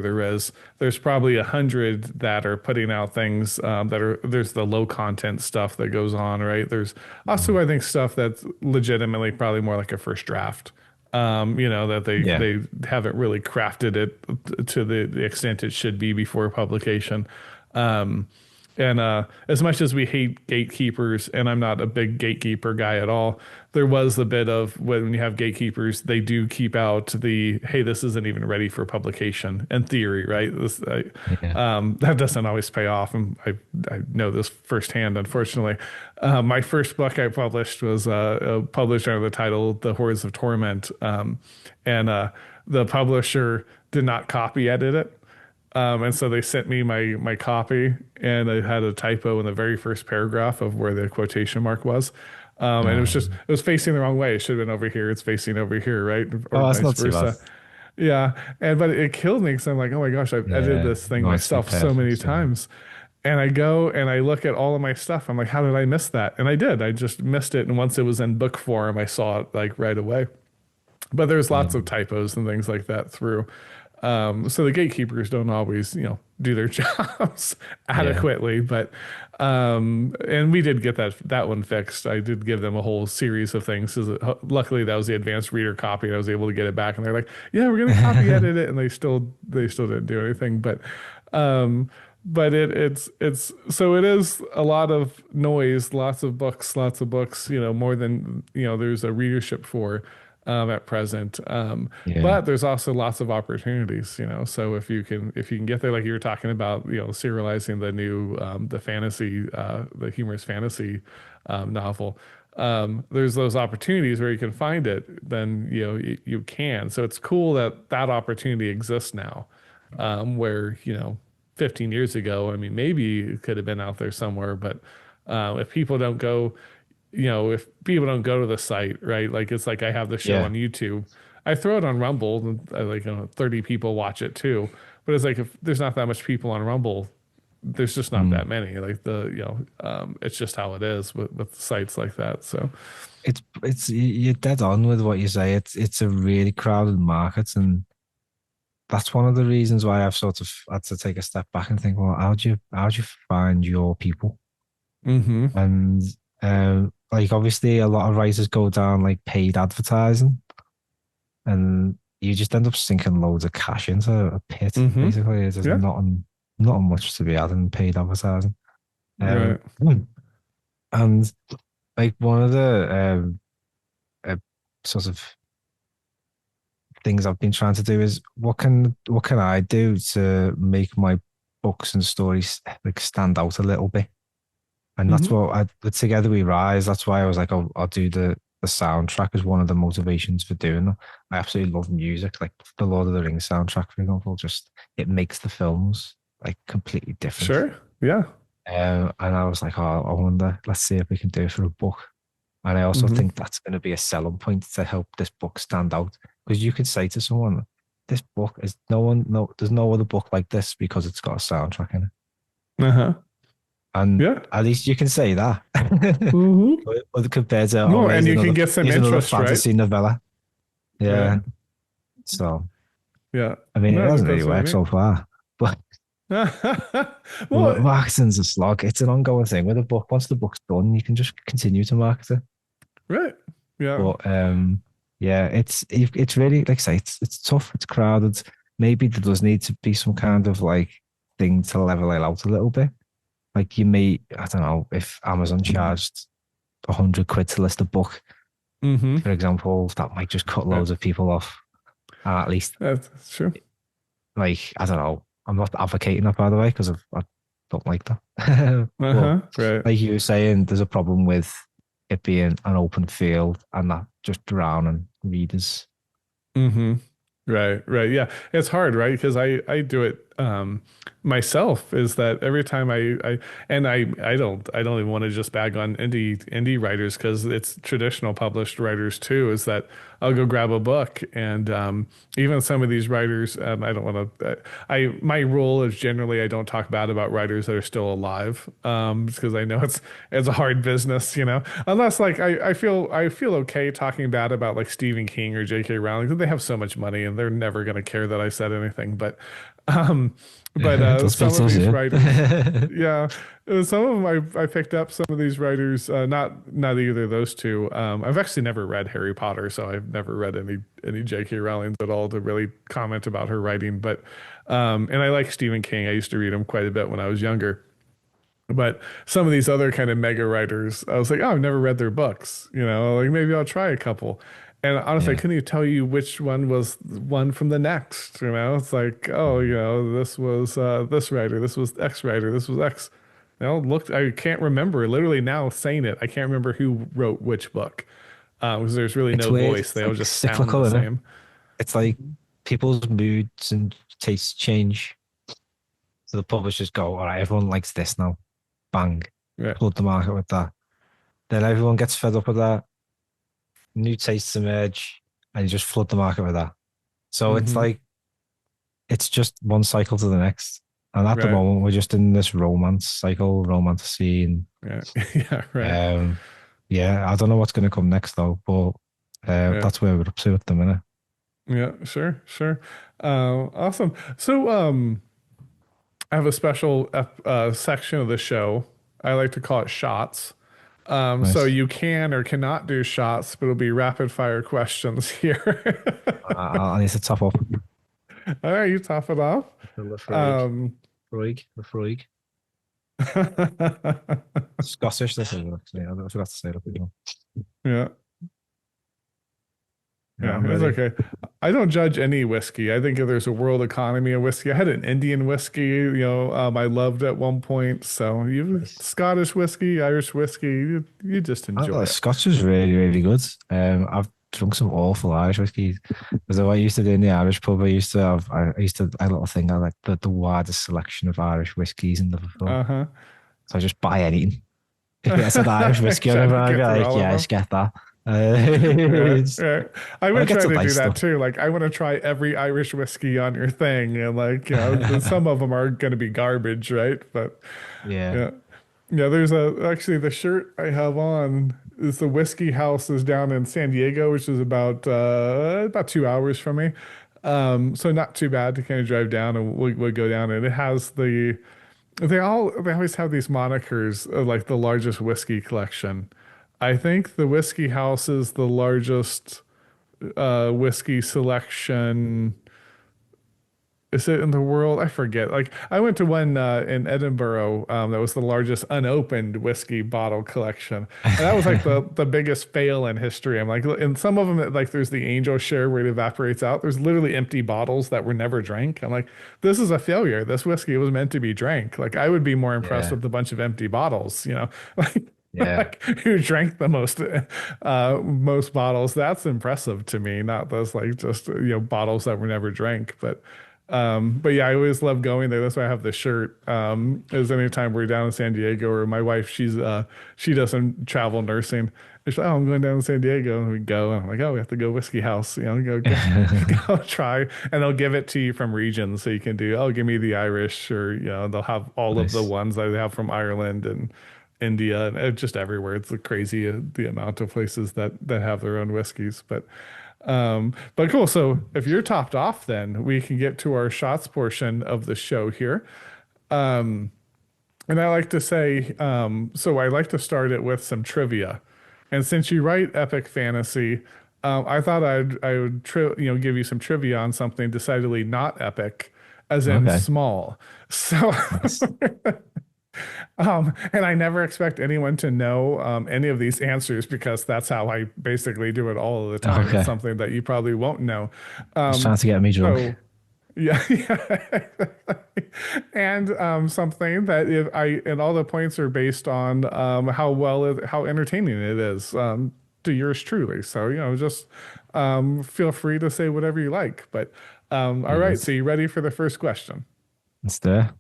there's probably 100 that are putting out things there's the low content stuff that goes on, right? There's also, I think, stuff that's legitimately probably more like a first draft, that they haven't really crafted it to the extent it should be before publication. And as much as we hate gatekeepers, and I'm not a big gatekeeper guy at all, there was a bit of, when you have gatekeepers, they do keep out hey, this isn't even ready for publication, in theory, right? That doesn't always pay off. And I know this firsthand, unfortunately. My first book I published was published under the title The Hordes of Torment. And the publisher did not copy edit it. And so they sent me my copy, and it had a typo in the very first paragraph of where the quotation mark was. And it was facing the wrong way. It should have been over here. It's facing over here, right? Or that's not versa. Too bad. Yeah, and but it killed me because I'm like, oh my gosh, I've edited Yeah, this thing you want it to be myself so perfect. many So times. And I go and I look at all of my stuff. I'm like, how did I miss that? And I did. I just missed it. And once it was in book form, I saw it like right away. But there's yeah, lots of typos and things like that through. So the gatekeepers don't always, do their jobs yeah, adequately. But and we did get that one fixed. I did give them a whole series of things. Luckily, that was the advanced reader copy, and I was able to get it back. And they're like, "Yeah, we're gonna copy edit it," and they still didn't do anything. Um, but it's so it is a lot of noise, lots of books, more than there's a readership for at present. yeah, But there's also lots of opportunities, so if you can get there, like you were talking about, serializing the new the fantasy the humorous fantasy novel. There's those opportunities where you can find it, then you can. So it's cool that that opportunity exists now, where 15 years ago, I mean, maybe it could have been out there somewhere, but if people don't go, if people don't go to the site, right? Like it's like I have the show yeah. on YouTube. I throw it on Rumble, and like 30 people watch it too. But it's like if there's not that much people on Rumble, there's just not Mm. that many. Like it's just how it is with sites like that. So, You're dead on with what you say. It's a really crowded market, and that's one of the reasons why I've sort of had to take a step back and think, well, how do you find your people? mm-hmm, And like obviously a lot of writers go down like paid advertising, and you just end up sinking loads of cash into a pit. mm-hmm, Basically, there's yeah, not much to be had in paid advertising. right, And like one of the uh, sort of things I've been trying to do is what can I do to make my books and stories like stand out a little bit? And that's mm-hmm, what I with Together We Rise. That's why I was like, I'll do the soundtrack as one of the motivations for doing it. I absolutely love music, like the Lord of the Rings soundtrack, for example. Just it makes the films like completely different. sure, yeah, And I was like, oh, I wonder, let's see if we can do it for a book. And I also mm-hmm, think that's going to be a selling point to help this book stand out. Because you could say to someone, this book is there's no other book like this because it's got a soundtrack in it. uh-huh, And yeah, at least you can say that. mm-hmm. But compared to, oh, No, and you can get some here's another interest, right? fantasy novella. Right. Yeah. So, Yeah. I mean, it No, hasn't really that's worked really so far. But well, marketing's a slog. It's an ongoing thing with a book. Once the book's done, you can just continue to market it. right. Yeah. But yeah, it's really like I say, it's tough. It's crowded. Maybe there does need to be some kind of like thing to level it out a little bit. Like you may, I don't know, if Amazon charged 100 quid to list a book, Mm-hmm. for example, that might just cut Right. loads of people off. And at least, That's true. like, I don't know, I'm not advocating that by the way, because I don't like that. But Uh-huh. Right. like you were saying, there's a problem with it being an open field and that just drowning readers. Mm-hmm. Right, right. Yeah. It's hard, right? Because I do it myself is that every time I don't even want to just bag on indie writers because it's traditional published writers too, is that I'll go grab a book and even some of these writers I don't want to I my rule is generally I don't talk bad about writers that are still alive because I know it's a hard business, unless like I feel okay talking bad about like Stephen King or J.K. Rowling because they have so much money and they're never going to care that I said anything. Um, but That's some what of does these it. writers, yeah, some of them I picked up some of these writers. Not either of those two. I've actually never read Harry Potter, so I've never read any J.K. Rowling at all to really comment about her writing. But and I like Stephen King. I used to read him quite a bit when I was younger. But some of these other kind of mega writers, I was like, oh, I've never read their books. Like maybe I'll try a couple. And honestly, I Yeah. couldn't even tell you which one was one from the next. It's like, oh, this was this writer, this was X writer, this was X. Look, I can't remember. Literally now saying it, I can't remember who wrote which book because there's really It's no weird. voice. It's They all like just sound the cyclical, isn't it? same. It's like people's moods and tastes change. So the publishers go, all right, everyone likes this now. Bang. Right. Flood the market with that. Then everyone gets fed up with that. New tastes emerge and you just flood the market with that. So it's Mm-hmm. like it's just one cycle to the next. And at the Right. moment, we're just in this romance cycle, romantasy, and Yeah. Yeah. Right. um, yeah, I don't know what's going to come next though, but Yeah. that's where we're up to at the minute. Yeah. Sure. Sure. Awesome. So, I have a special section of the show. I like to call it shots. So Nice. you can or cannot do shots, but it'll be rapid fire questions here. I need to top up. All right, you top it off. The Lafroig. Um, Lafroig. Scottish, this is actually. I forgot to say it up again. yeah, Yeah, yeah, I'm it's ready. okay. I don't judge any whiskey. I think if there's a world economy of whiskey, I had an Indian whiskey, I loved at one point. So you Nice. Scottish whiskey, Irish whiskey, you just enjoy it. Scotch is really, really good. I've drunk some awful Irish whiskey. Because what I used to do in the Irish pub, I used to, a little thing, I like the widest selection of Irish whiskies in Liverpool. Uh-huh. So I just buy anything. If it said Irish whiskey on Try it, to I'd be get through like, all of yeah, them. just get that. Yeah, It's- yeah. I when would it gets try to to do nice that stuff. too. Like, I want to try every Irish whiskey on your thing, and some of them are going to be garbage, right? But Yeah. yeah, yeah. There's actually the shirt I have on is the whiskey house is down in San Diego, which is about 2 hours from me. So not too bad to kind of drive down and we'll go down, and it has they always have these monikers of like the largest whiskey collection. I think the whiskey house is the largest whiskey selection. Is it in the world? I forget. Like I went to one in Edinburgh that was the largest unopened whiskey bottle collection, and that was like the biggest fail in history. I'm like, in some of them, like there's the angel share where it evaporates out. There's literally empty bottles that were never drank. I'm like, this is a failure. This whiskey was meant to be drank. Like I would be more impressed Yeah. with a bunch of empty bottles. Like. Yeah. Like who drank the most bottles? That's impressive to me. Not those like just bottles that were never drank, but yeah, I always love going there. That's why I have the shirt. Is anytime we're down in San Diego or my wife, she does some travel nursing. She's like, oh, I'm going down to San Diego. And we go. And I'm like, oh, we have to go whiskey house. Go try. And they'll give it to you from regions. So you can do, oh, give me the Irish, or, they'll have all of the Nice. ones that they have from Ireland and India and just everywhere. It's crazy the amount of places that have their own whiskeys. But cool. So if you're topped off, then we can get to our shots portion of the show here. Um, and I like to say, so I like to start it with some trivia. And since you write epic fantasy, I thought I would give you some trivia on something decidedly not epic, as in Okay. small. So Nice. and I never expect anyone to know any of these answers because that's how I basically do it all of the time. It's Okay. something that you probably won't know. Just trying to get me drunk. So yeah, yeah. And something that if I and all the points are based on how entertaining it is to yours truly. So just feel free to say whatever you like. But all right, so Yes. you ready for the first question? It's there.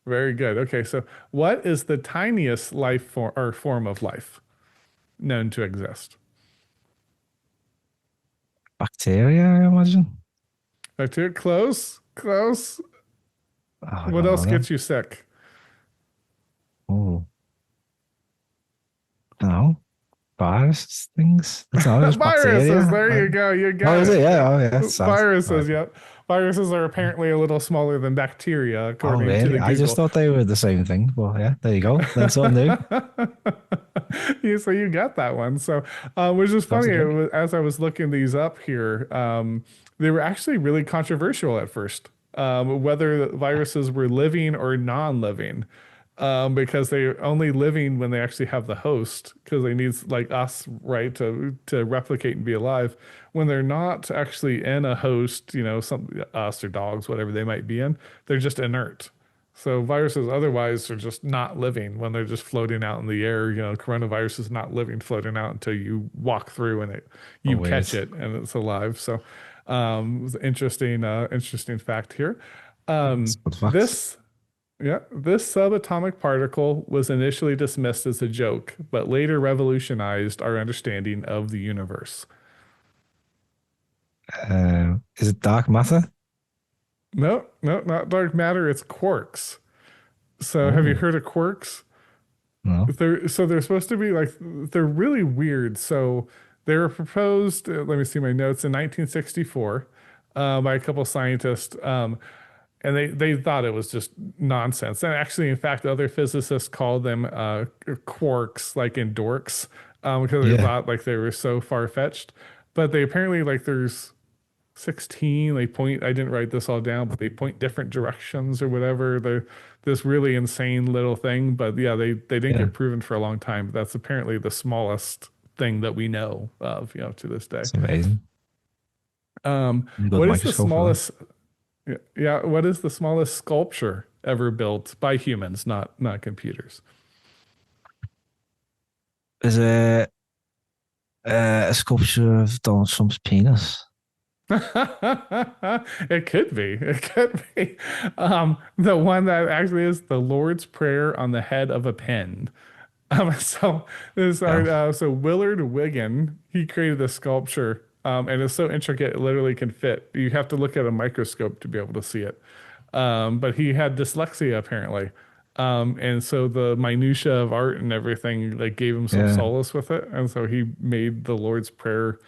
Very good. Okay, so what is the tiniest life form or form of life known to exist? Bacteria, I imagine. Back to it. Close, close. Oh, I What don't know else then. gets you sick? Oh, no. Virus things. It's not just Viruses. bacteria. There you go. You Oh, got is it. it? Yeah. Yeah. Oh, yeah. Sounds. Right. Viruses. Yep. Viruses are apparently a little smaller than bacteria, Oh, according to really? the I just Google. thought they were the same thing. Well, yeah. There you go. Learn something new. So you got that one. So, which is Sounds funny. a drink. As I was looking these up here, they were actually really controversial at first, whether the viruses were living or non-living, because they're only living when they actually have the host, because they need like us, right, to replicate and be alive. When they're not actually in a host, some us or dogs, whatever they might be in, they're just inert. So viruses otherwise are just not living when they're just floating out in the air. Coronavirus is not living, floating out until you walk through and Oh, you weird. catch it and it's alive. So, it's an interesting fact here. It's good facts. This, yeah, this subatomic particle was initially dismissed as a joke, but later revolutionized our understanding of the universe. Is it dark matter? No, no, not dark matter. It's quarks. So have you Oh, heard of quarks? no. They're supposed to be like they're really weird. So they were proposed. Let me see my notes in 1964 by a couple scientists, and they thought it was just nonsense. And actually, in fact, other physicists called them quarks, like in dorks, because they Yeah, thought like they were so far fetched. But they apparently like there's 16. They point, I didn't write this all down, but they point different directions or whatever. They're this really insane little thing. But yeah, they didn't yeah. get proven for a long time. But that's apparently the smallest thing that we know of, to this day. It's amazing. You got a What is the microscope for that. smallest, yeah, what is the smallest sculpture ever built by humans, not computers? Is it a sculpture of Donald Trump's penis? It could be. It could be. The one that actually is the Lord's Prayer on the head of a pen. So this Yeah, art, so Willard Wiggin, he created this sculpture, and it's so intricate it literally can fit. You have to look at a microscope to be able to see it. But he had dyslexia apparently, and so the minutia of art and everything like gave him some yeah. solace with it, and so he made the Lord's Prayer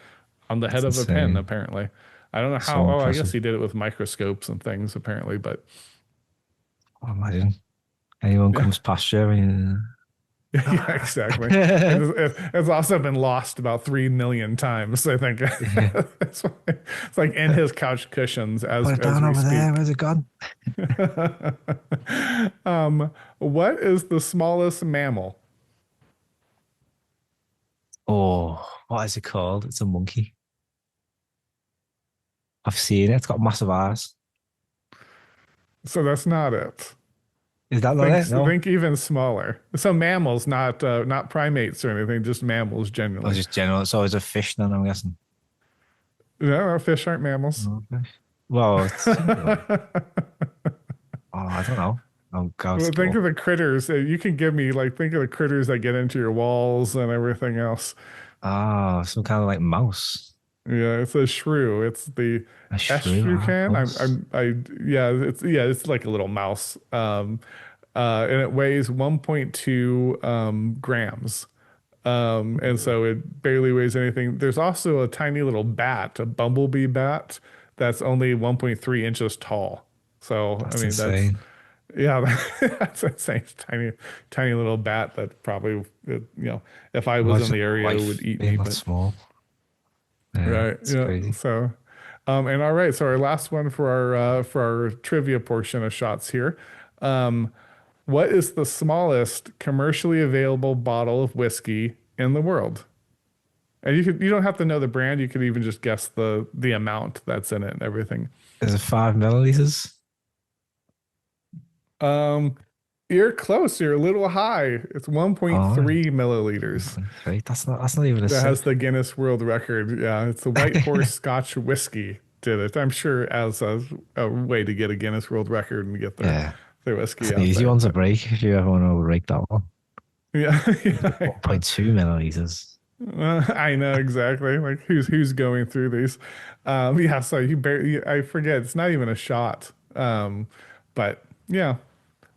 on the head That's of a pen. insane. Apparently, I don't know how. So Oh, I guess impressive. he did it with microscopes and things apparently, but Oh, imagine anyone yeah. comes past you and Yeah, exactly. And yeah, it's also been lost about 3 million times. I think it's like in his couch cushions put it as down we over there. speak. Where's it gone? What is the smallest mammal? Oh, what is it called? It's a monkey. I've seen it. It's got massive eyes. So that's not it. Is that not Think it? No. think even smaller. So mammals, not primates or anything, just mammals Or generally. just general. So it's a fish then, I'm guessing. No, fish aren't mammals. No fish. Well, it's, oh, I don't know. I'll go Well, to give think up. of the critters. You can give me like think of the critters that get into your walls and everything else. Ah, some kind of like mouse. Yeah, it's a shrew. It's the A shrew. Ah, estrucan. close. Yeah, it's like a little mouse. And it weighs 1.2 grams. And so it barely weighs anything. There's also a tiny little bat, a bumblebee bat, that's only 1.3 inches tall. So, I That's mean, that's, insane. yeah, that's insane. Tiny, tiny little bat that probably, if I was in Imagine the area, would life eat me. being that But, small. Yeah, right. it's Yeah. crazy. So, and all right. So our last one for our trivia portion of shots here. Um, what is the smallest commercially available bottle of whiskey in the world? And you don't have to know the brand. You could even just guess the amount that's in it and everything. Is it 5 milliliters? Um, you're close. You're a little high. It's Oh, 1.3 milliliters. 1.3. That's not even a That has sip. the Guinness World Record. Yeah, it's the White Horse Scotch whiskey did it. I'm sure as a way to get a Guinness World Record and get Yeah, their that's whiskey an out easy there. one to But break if you ever want to break that one. yeah, It's like yeah. 1.2 milliliters. I know exactly. Like who's going through these. Yeah, so you barely I forget it's not even a shot. But yeah,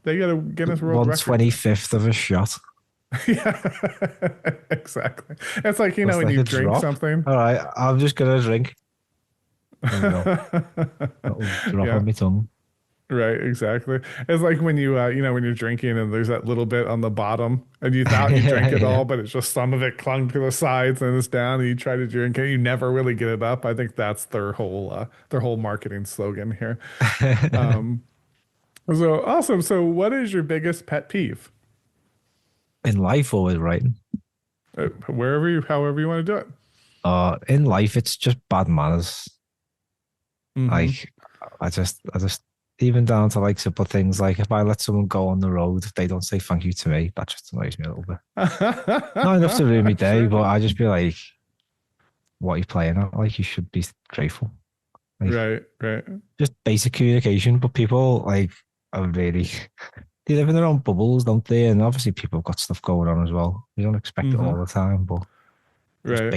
they got a Guinness World One Record. 25th of a shot. Yeah, exactly. It's like, That's when like you a drink drop. something. All right, I'm just gonna drink. There we go. That'll drop Yeah, on my tongue. right, exactly. It's like when when you're drinking and there's that little bit on the bottom and you thought you drank it Yeah, all, but it's just some of it clung to the sides and it's down and you try to drink it, you never really get it up. I think that's their whole marketing slogan here. yeah. So awesome. So what is your biggest pet peeve? In life or with writing? However you want to do it. In life, it's just bad manners. Mm-hmm. Like, I just, even down to like simple things. Like, if I let someone go on the road, if they don't say thank you to me, that just annoys me a little bit. Not enough to ruin my day, Sure. but I just be like, what are you playing at? Like, you should be grateful. Like, Right, right. just basic communication. But people, like, are really, they live in their own bubbles, don't they? And obviously, people have got stuff going on as well. You don't expect it Mm-hmm. all the time, but just Right.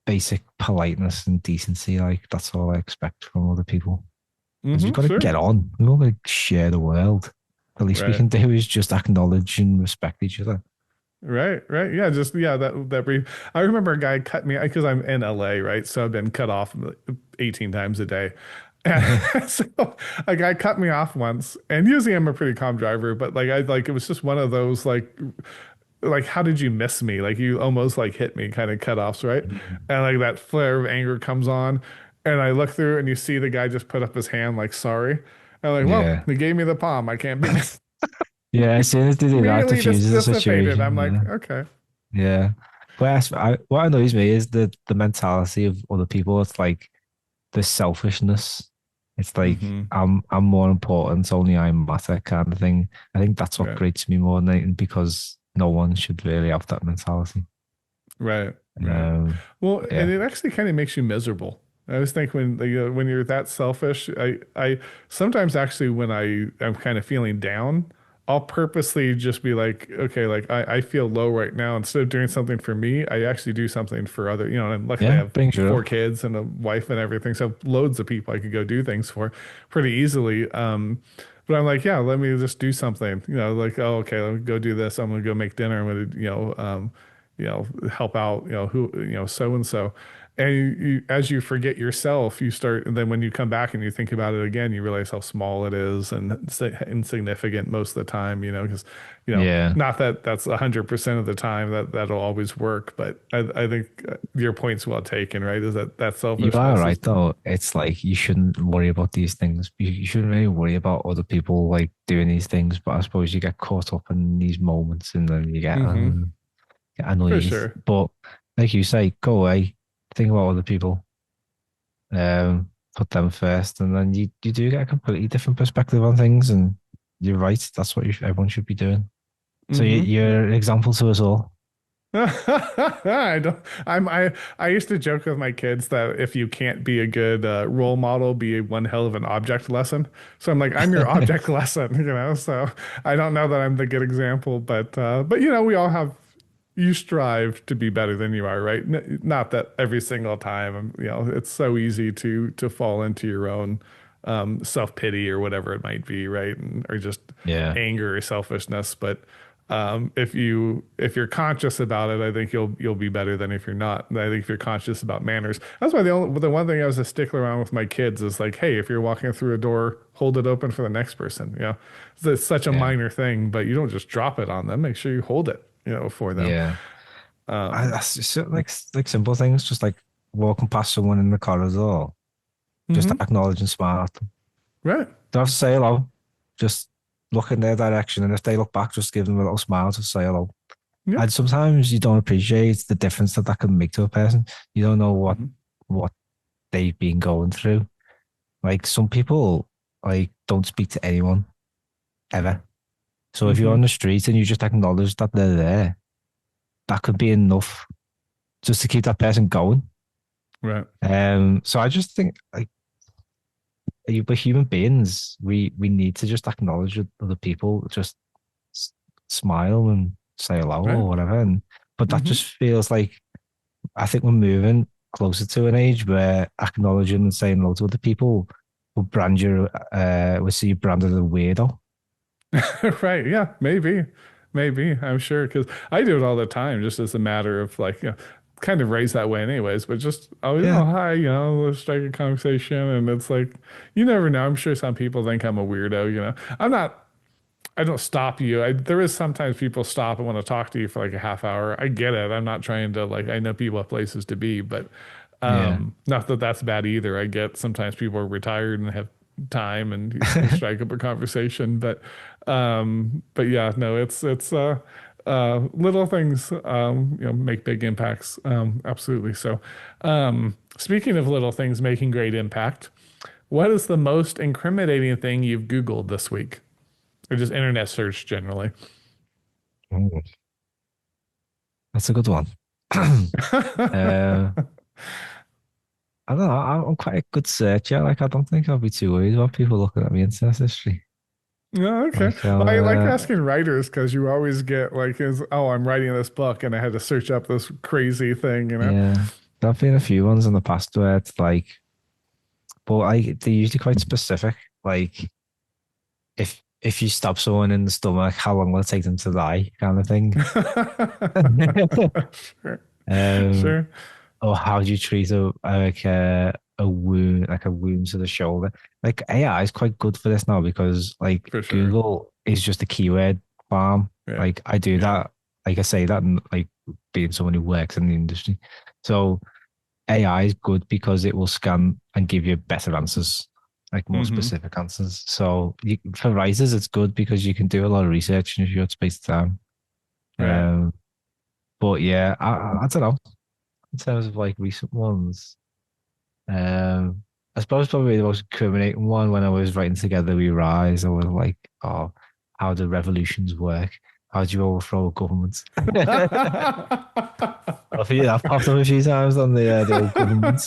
basic politeness and decency. Like that's all I expect from other people. Because we've got to Sure. get on. We've got to share the world. The least we Right. can do is just acknowledge and respect each other. Right, right. Yeah, just yeah, that brief. I remember a guy cut me because I'm in LA, right? So I've been cut off 18 times a day. And so a guy cut me off once, and usually I'm a pretty calm driver, but like it was just one of those like how did you miss me? Like you almost like hit me kind of cutoffs, right? Mhm. And like that flare of anger comes on, and I look through and you see the guy just put up his hand like sorry. I'm like, well, Yeah. he gave me the palm. I can't be Yeah. As soon as they do that, it immediately diffuses the dissipated. I'm situation. like, Yeah. okay. Yeah. But what annoys me is the mentality of other people. It's like the selfishness. It's like Mm-hmm. I'm more important, only I matter kind of thing. I think that's what Right. grates me more than anything because no one should really have that mentality. Right, right. Um, Well, and yeah, it actually kind of makes you miserable. I always think when you're that selfish, I sometimes actually when I'm kind of feeling down, I'll purposely just be like, okay, like I feel low right now. Instead of doing something for me, I actually do something for other, and luckily I yeah, have brings you four up. kids and a wife and everything, so loads of people I could go do things for pretty easily. But I'm like, yeah, let me just do something, like, oh, okay, let me go do this. I'm gonna go make dinner. I'm gonna, help out, so and so. And as you forget yourself, you start, and then when you come back and you think about it again, you realize how small it is and insignificant most of the time, because, Yeah. not that that's 100% of the time that'll always work, but I think your point's well taken, right? Is that You are selfishness is, right though. It's like you shouldn't worry about these things. You shouldn't really worry about other people like doing these things. But I suppose you get caught up in these moments and then you hmm get for annoyed. sure. But like you say, go away, think about other people, put them first, and then you do get a completely different perspective on things. And you're right. That's what everyone should be doing. So hmm you're an example to us all. I don't. I used to joke with my kids that if you can't be a good role model, be one hell of an object lesson. So I'm like, I'm your object lesson, So I don't know that I'm the good example, but we all have. You strive to be better than you are, right? Not that every single time. It's so easy to fall into your own self pity or whatever it might be, right? Or just Yeah. anger or selfishness, but if you're conscious about it, I think you'll be better than if you're not. And I think if you're conscious about manners, that's why the one thing I was a stickler on with my kids is like, hey, if you're walking through a door, hold it open for the next person. It's such a Yeah. minor thing, but you don't just drop it on them. Make sure you hold it, for them. Yeah. Um, That's just like simple things, just like walking past someone in the corridor, just hmm acknowledge and smile at them. right. Don't have to say hello, just look in their direction, and if they look back, just give them a little smile, just say hello. Yeah. And sometimes you don't appreciate the difference that that can make to a person. You don't know hmm what they've been going through. Like some people like don't speak to anyone ever. So if you're on hmm the street and you just acknowledge that they're there, that could be enough just to keep that person going. Right. So I just think like we're human beings. We need to just acknowledge other people, just s- smile and say hello Right. or whatever. And but that hmm just feels like I think we're moving closer to an age where acknowledging and saying hello to other people will brand you. Will see you branded as a weirdo. Right. Yeah. Maybe. I'm sure because I do it all the time, just as a matter of like, kind of raised that way anyways. But just Yeah, hi, let's strike a conversation, and it's like you never know. I'm sure some people think I'm a weirdo. I'm not. I don't stop you. There is sometimes people stop and want to talk to you for like a half hour. I get it. I'm not trying to like. I know people have places to be, but yeah, not that that's bad either. I get sometimes people are retired and have time and you strike up a conversation, but yeah, no, it's little things make big impacts. Absolutely. So, speaking of little things making great impact, what is the most incriminating thing you've Googled this week? Or just internet search generally. Mm, that's a good one. uh, I don't know. I'm quite a good searcher. Like, I don't think I'll be too worried about people looking at my internet history. Yeah, okay. Like, Well, I like asking writers because you always get like, I'm writing this book and I had to search up this crazy thing. yeah. there've been a few ones in the past where it's like, but like they're usually quite specific. Like if you stab someone in the stomach, how long will it take them to die, kind of thing. Sure. um, Sure. or how do you treat a wound, like a wound to the shoulder? Like AI is quite good for this now because like For sure. Google is just a keyword farm. Yeah. Like I do Yeah. that, like I say that, and like being someone who works in the industry. So AI is good because it will scan and give you better answers, like more Mm-hmm. specific answers. So for writers, it's good because you can do a lot of research in a short space of time. Right. Um, but yeah, I don't know in terms of like recent ones. I suppose probably the most incriminating one when I was writing Together We Rise, I was like, oh, how do revolutions work? How do you overthrow a government? I think that popped up a few times on the old government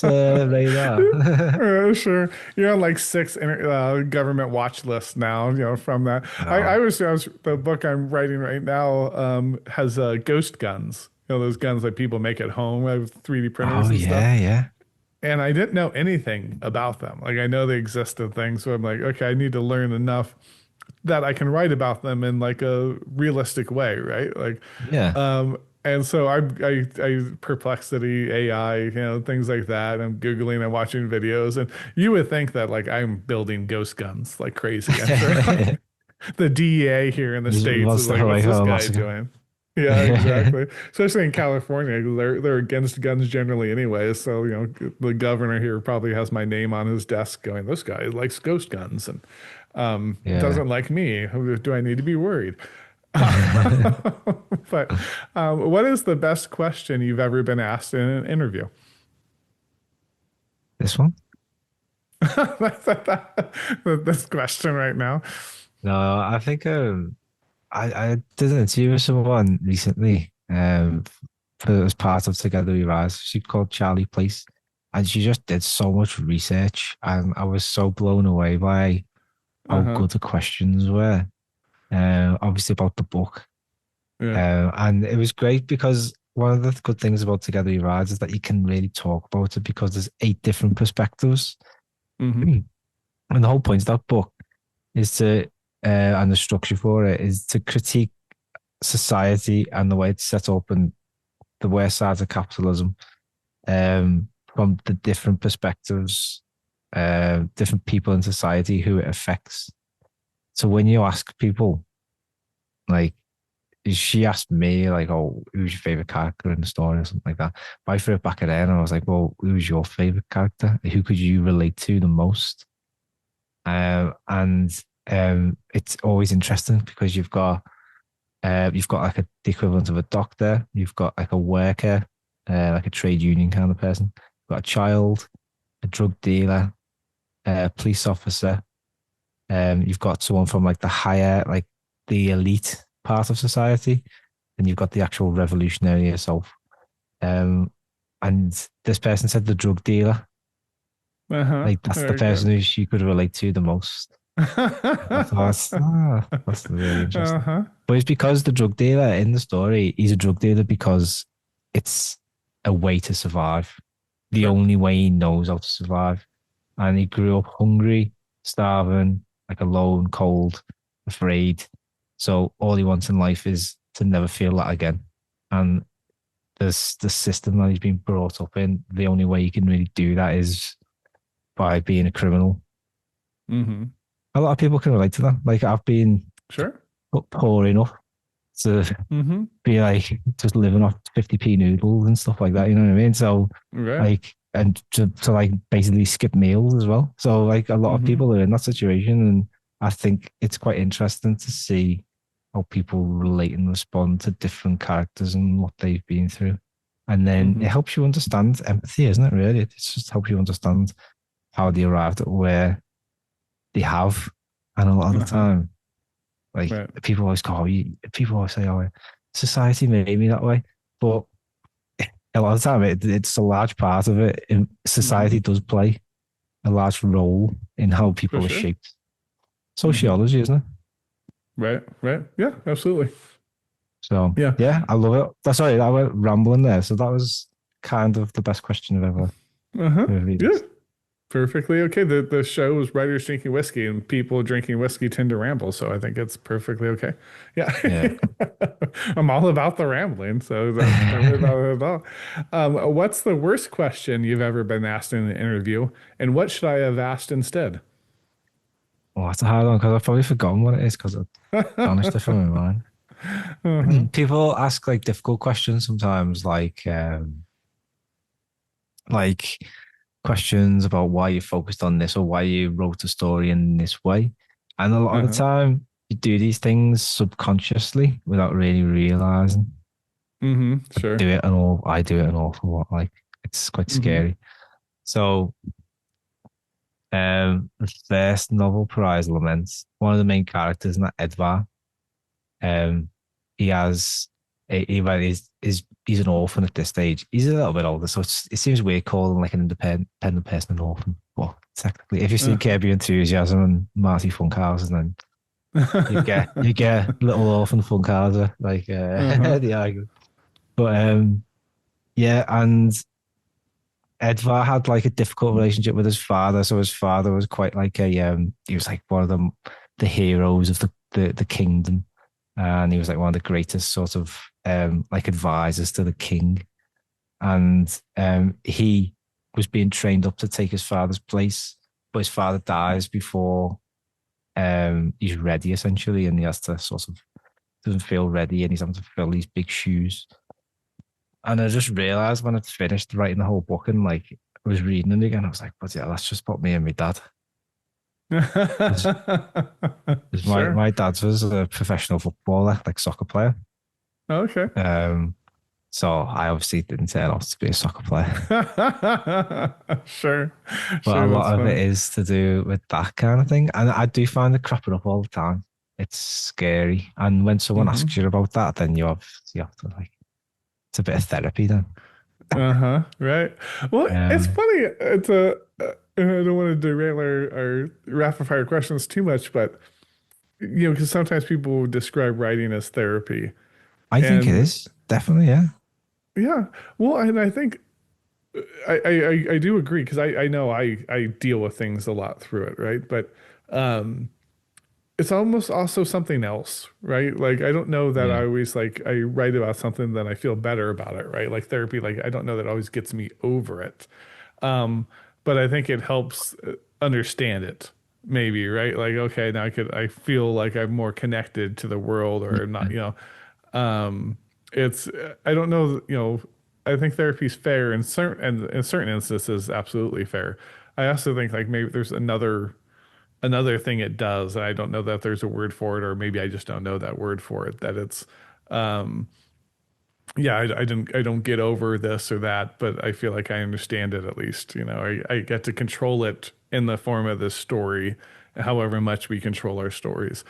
radar. Sure. You're on like six government watch lists now, from that. I No. was, the book I'm writing right now has ghost guns. Those guns that people make at home with 3D Oh printers and stuff. yeah, yeah, And I didn't know anything about them. Like I know they exist and things, so I'm like, okay, I need to learn enough that I can write about them in like a realistic way, right? Like, yeah. and so I Perplexity, AI, things like that. I'm Googling and watching videos, and you would think that like I'm building ghost guns like crazy. I'm sure the DEA here in the Just States one is step like, away what's from this a guy massacre. doing? Yeah, exactly. Especially in California, 'cause they're against guns generally anyway. So, the governor here probably has my name on his desk going, this guy likes ghost guns and Yeah. doesn't like me. Do I need to be worried? But what is the best question you've ever been asked in an interview? This one? This question right now. No, I think I did an interview with someone recently for as part of Together We Rise. She called Charlie Place, and she just did so much research, and I was so blown away by how Uh-huh. good the questions were. Obviously about the book, Yeah. and it was great because one of the good things about Together We Rise is that you can really talk about it because there's 8 different perspectives, Mm-hmm. and the whole point of that book is to and the structure for it is to critique society and the way it's set up and the worst sides of capitalism from the different perspectives, different people in society who it affects. So when you ask people, like, she asked me, like, oh, who's your favorite character in the story or something like that. But I threw it back at her and I was like, well, who's your favorite character? Who could you relate to the most? And it's always interesting because you've got like the equivalent of a doctor, you've got like a worker, like a trade union kind of person, you've got a child, a drug dealer, a police officer, you've got someone from like the higher, like the elite part of society, and you've got the actual revolutionary herself. Um, and this person said the drug dealer, Uh-huh. like that's the Very person good. who she could relate to the most. I thought, that's really interesting. Uh-huh. But it's because the drug dealer in the story, he's a drug dealer because it's a way to survive. The Sure. only way he knows how to survive. And he grew up hungry, starving, like alone, cold, afraid. So all he wants in life is to never feel that again. And there's the system that he's been brought up in. The only way he can really do that is by being a criminal. Mm-hmm. A lot of people can relate to that. Like I've been Sure. poor enough to Mm-hmm. be like just living off 50p noodles and stuff like that. You know what I mean? So Right. like, and to like basically skip meals as well. So like a lot of Mm-hmm. people are in that situation, and I think it's quite interesting to see how people relate and respond to different characters and what they've been through. And then it Mm-hmm. helps you understand empathy, isn't it? Really, it just helps you understand how they arrived at where they have. And a lot of the Uh-huh. time, like Right. people always call you, people always say, "Oh, society made me that way," but a lot of the time, it's a large part of it. Mm-hmm. Society does play a large role in how For people are sure. shaped. Mm-hmm. Sociology, isn't it? Right. Right. Yeah, absolutely. So Yeah. yeah, I love it. That's sorry, I went rambling there. So that was. kind of the best question I've Uh-huh. ever Yeah. used. Perfectly okay. The show is writers drinking whiskey and people drinking whiskey tend to ramble, so I think it's perfectly okay. Yeah. Yeah. I'm all about the rambling, so don't worry about it at all. What's the worst question you've ever been asked in an interview, and what should I have asked instead? Well, that's a hard one because I've probably forgotten what it is because I've banished it from my mind. Uh-huh. People ask like difficult questions sometimes, like questions about why you focused on this or why you wrote the story in this way. And a lot of the Uh-huh. time, you do these things subconsciously without really realizing. Mm-hmm. Sure. I do it an awful lot. Like it's quite Mm-hmm. scary. So, the first novel prize laments, one of the main characters in that Edvar, um, he has well, he's an orphan at this stage. He's a little bit older, so it seems weird calling like an independent person an orphan. Well, technically, if you've seen Uh-huh. Curb Your Enthusiasm and Marty Funkhausen, then you get little orphan Funkhauser, like Uh-huh. the argument. But yeah, and Edvar had like a difficult relationship with his father, so his father was quite like he was like one of the heroes of the kingdom, and he was like one of the greatest sort of like advisors to the king, and he was being trained up to take his father's place, but his father dies before he's ready essentially, and he has to sort of doesn't feel ready, and he's having to fill these big shoes. And I just realized when I'd finished writing the whole book and like I was reading it again, I was like, but yeah, that's just put me and my dad. Because Sure. my dad was a professional footballer, like soccer player. Okay. Um, so I obviously didn't turn out to be a soccer player. Sure. But a Sure, that's lot of it funny. is to do with that kind of thing. And I do find it cropping up all the time. It's scary. And when someone asks Hmm. you about that, then you have to like, it's a bit of therapy then. Uh-huh. Right. Well, it's Um, funny. It's a, I don't want to derail our rapid fire questions too much, but because sometimes people describe writing as therapy. I think it And is definitely, yeah. yeah, well, and I think I do agree because I know I deal with things a lot through it, right? But um it's almost also something else, right? Like I don't know that I Yeah. always like I write about something then I feel better about it, right? Like therapy, like I don't know that always gets me over it. Um, but I think it helps understand it, maybe, right? Like, okay, now I feel like I'm more connected to the world or not, it's, I don't know, I think therapy's fair and in certain instances, absolutely fair. I also think like maybe there's another thing it does, and I don't know that there's a word for it, or maybe I just don't know that word for it, that it's, um, yeah, I don't get over this or that, but I feel like I understand it at least. I get to control it in the form of this story, however much we control our stories.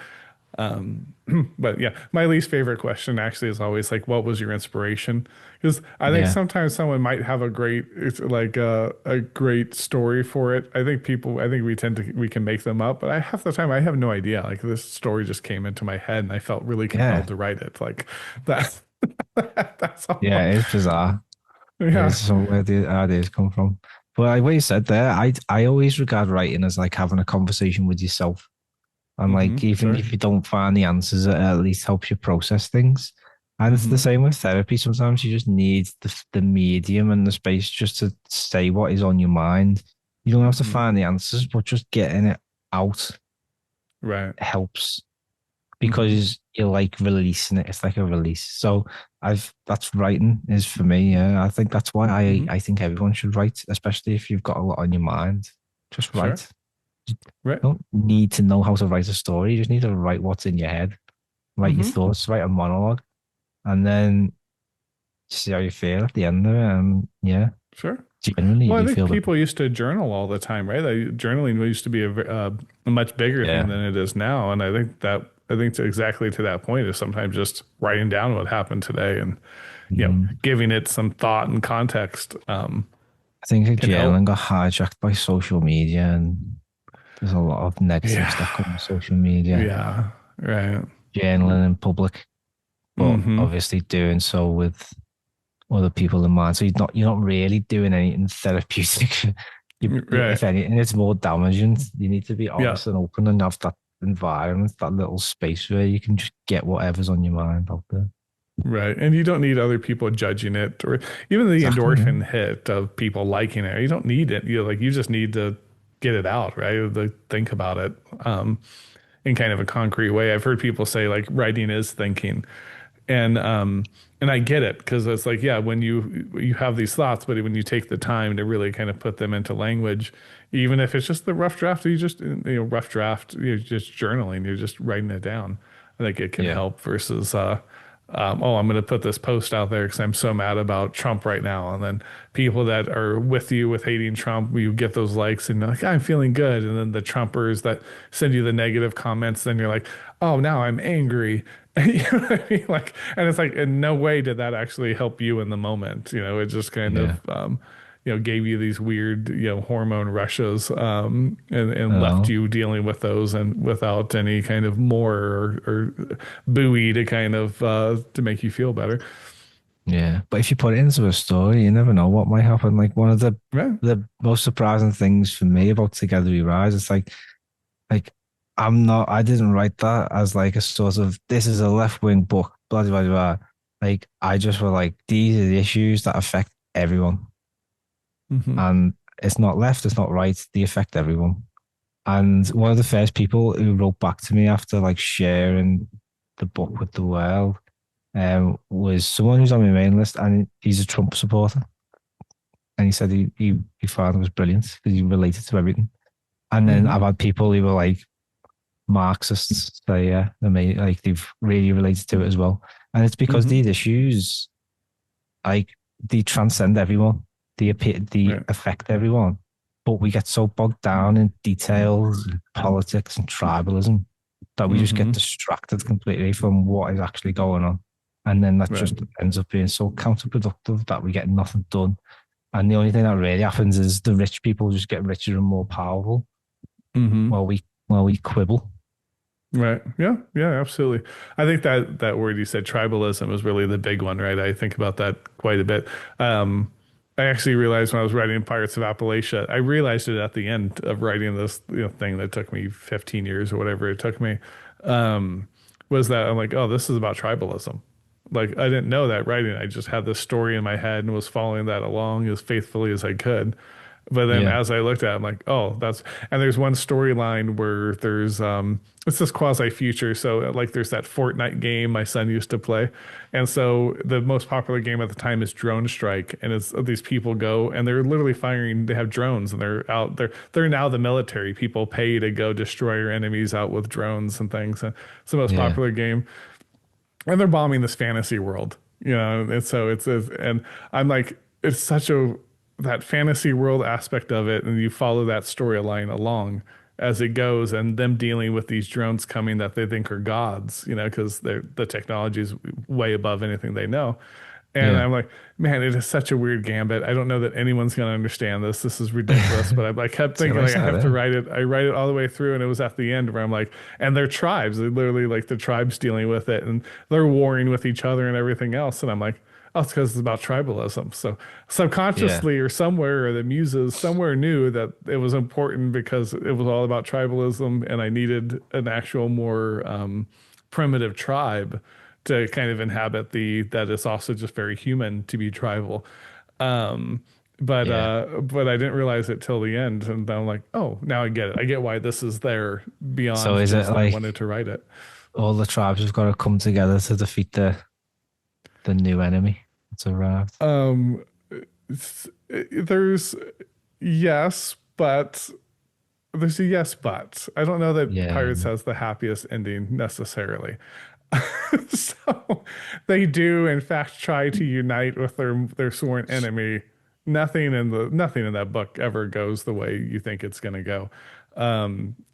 But yeah, my least favorite question actually is always like, what was your inspiration? Because I think Yeah. sometimes someone might have it's like a great story for it. I think we can make them up, but half the time I have no idea. Like this story just came into my head and I felt really compelled Yeah. to write it. Like that, that's Yeah. all. It is bizarre. It Yeah. is where the ideas come from. But like what you said there, I always regard writing as like having a conversation with yourself. And like even Sure. if you don't find the answers, it at least helps you process things. And it's the Mm-hmm. same with therapy. Sometimes you just need the medium and the space just to say what is on your mind. You don't have to Mm-hmm. find the answers, but just getting it out Right. helps Mm-hmm. because you're like releasing it. It's like a release. So that's writing is for me. Yeah, I think that's why Mm-hmm. I think everyone should write, especially if you've got a lot on your mind. Just Sure. write. You Right. don't need to know how to write a story. You just need to write what's in your head, write your Mm-hmm. thoughts, write a monologue, and then see how you feel at the end of it. And yeah, Sure. genuinely, you Well, I do think feel the people used to journal all the time, right? Journaling used to be a much bigger thing yeah. than it is now, and I think to exactly to that point is sometimes just writing down what happened today and Mm. giving it some thought and context I think the can help. journaling got hijacked by social media, and there's a lot of negative Yeah, stuff coming from social media. yeah, right. Journaling in public, but Mm-hmm. obviously doing so with other people in mind. So you're not really doing anything therapeutic. Right. If anything, it's more damaging. You need to be Yeah. honest and open and have that environment, that little space where you can just get whatever's on your mind out there. Right. And you don't need other people judging it or even the Exactly. Yeah. endorphin hit of people liking it. You don't need it. You just need to get it out, right? To think about it in kind of a concrete way. I've heard people say like writing is thinking. And I get it because it's like, yeah, when you have these thoughts, but when you take the time to really kind of put them into language, even if it's just the rough draft, rough draft, you're just journaling, you're just writing it down. I think it can Yeah. help versus oh, I'm going to put this post out there because I'm so mad about Trump right now. And then people that are with you with hating Trump, you get those likes and you're like, I'm feeling good. And then the Trumpers that send you the negative comments, then you're like, oh, now I'm angry. You know what I mean? Like, and it's like, in no way did that actually help you in the moment. It just kind Yeah. of, gave you these weird, hormone rushes, and left Oh, you dealing with those and without any kind of more or buoy to kind of to make you feel better. yeah. But if you put it into a story, you never know what might happen. Like one of the Right. the most surprising things for me about Together We Rise, it's like I didn't write that as like a sort of this is a left wing book, blah blah blah. Like I just were like, these are the issues that affect everyone. Hmm. And it's not left, it's not right, they affect everyone. And one of the first people who wrote back to me after like sharing the book with the world was someone who's on my main list, and he's a Trump supporter. And he said he found it was brilliant because he related to everything. And then I've Hmm. had people who were like Marxists say, yeah, like they've really related to it as well. And it's because Hmm. these issues, like they transcend everyone, they Right. affect everyone. But we get so bogged down in details, and politics, and tribalism that we just get Hmm. distracted completely from what is actually going on. And then that Right. just ends up being so counterproductive that we get nothing done. And the only thing that really happens is the rich people just get richer and more powerful Hmm. while we quibble. Right. Yeah. Yeah, absolutely. I think that word you said, tribalism, is really the big one, right? I think about that quite a bit. Um, I actually realized when I was writing Pirates of Appalachia, I realized it at the end of writing this, thing that took me 15 years or whatever it took me, um, was that I'm like, oh, this is about tribalism. Like I didn't know that writing. I just had this story in my head and was following that along as faithfully as I could. But then Yeah, as I looked at it, I'm like, oh, and there's one storyline where there's it's this quasi future. So like there's that Fortnite game my son used to play. And so the most popular game at the time is Drone Strike. And it's these people go and they're literally firing, they have drones and they're out there. They're now the military. People pay to go destroy your enemies out with drones and things. And it's the most yeah. popular game. And they're bombing this fantasy world, and so and I'm like, it's such a that fantasy world aspect of it, and you follow that storyline along as it goes, and them dealing with these drones coming that they think are gods, because the technology is way above anything they know. And Yeah. I'm like, man, it is such a weird gambit. I don't know that anyone's going to understand this. This is ridiculous. But I kept See what thinking, I like, I said have to there? write it. I write it all the way through. And it was at the end where I'm like, and they're tribes. They're literally like the tribes dealing with it. And they're warring with each other and everything else. And I'm like, oh, it's because it's about tribalism. So Yeah. subconsciously or somewhere, or the muses somewhere knew that it was important because it was all about tribalism. And I needed an actual more primitive tribe to kind of inhabit that is also just very human to be tribal. Um, Yeah. but I didn't realize it till the end, and I'm like, oh, now I get it. I get why this is there So beyond is it just I like wanted to write it. all the tribes have got to come together to defeat the new enemy that's arrived? Um, there's yes, but there's a yes, but I don't know that Yeah. Pirates has the happiest ending necessarily. So they do, in fact, try to unite with their sworn enemy. Nothing in that book ever goes the way you think it's going to go.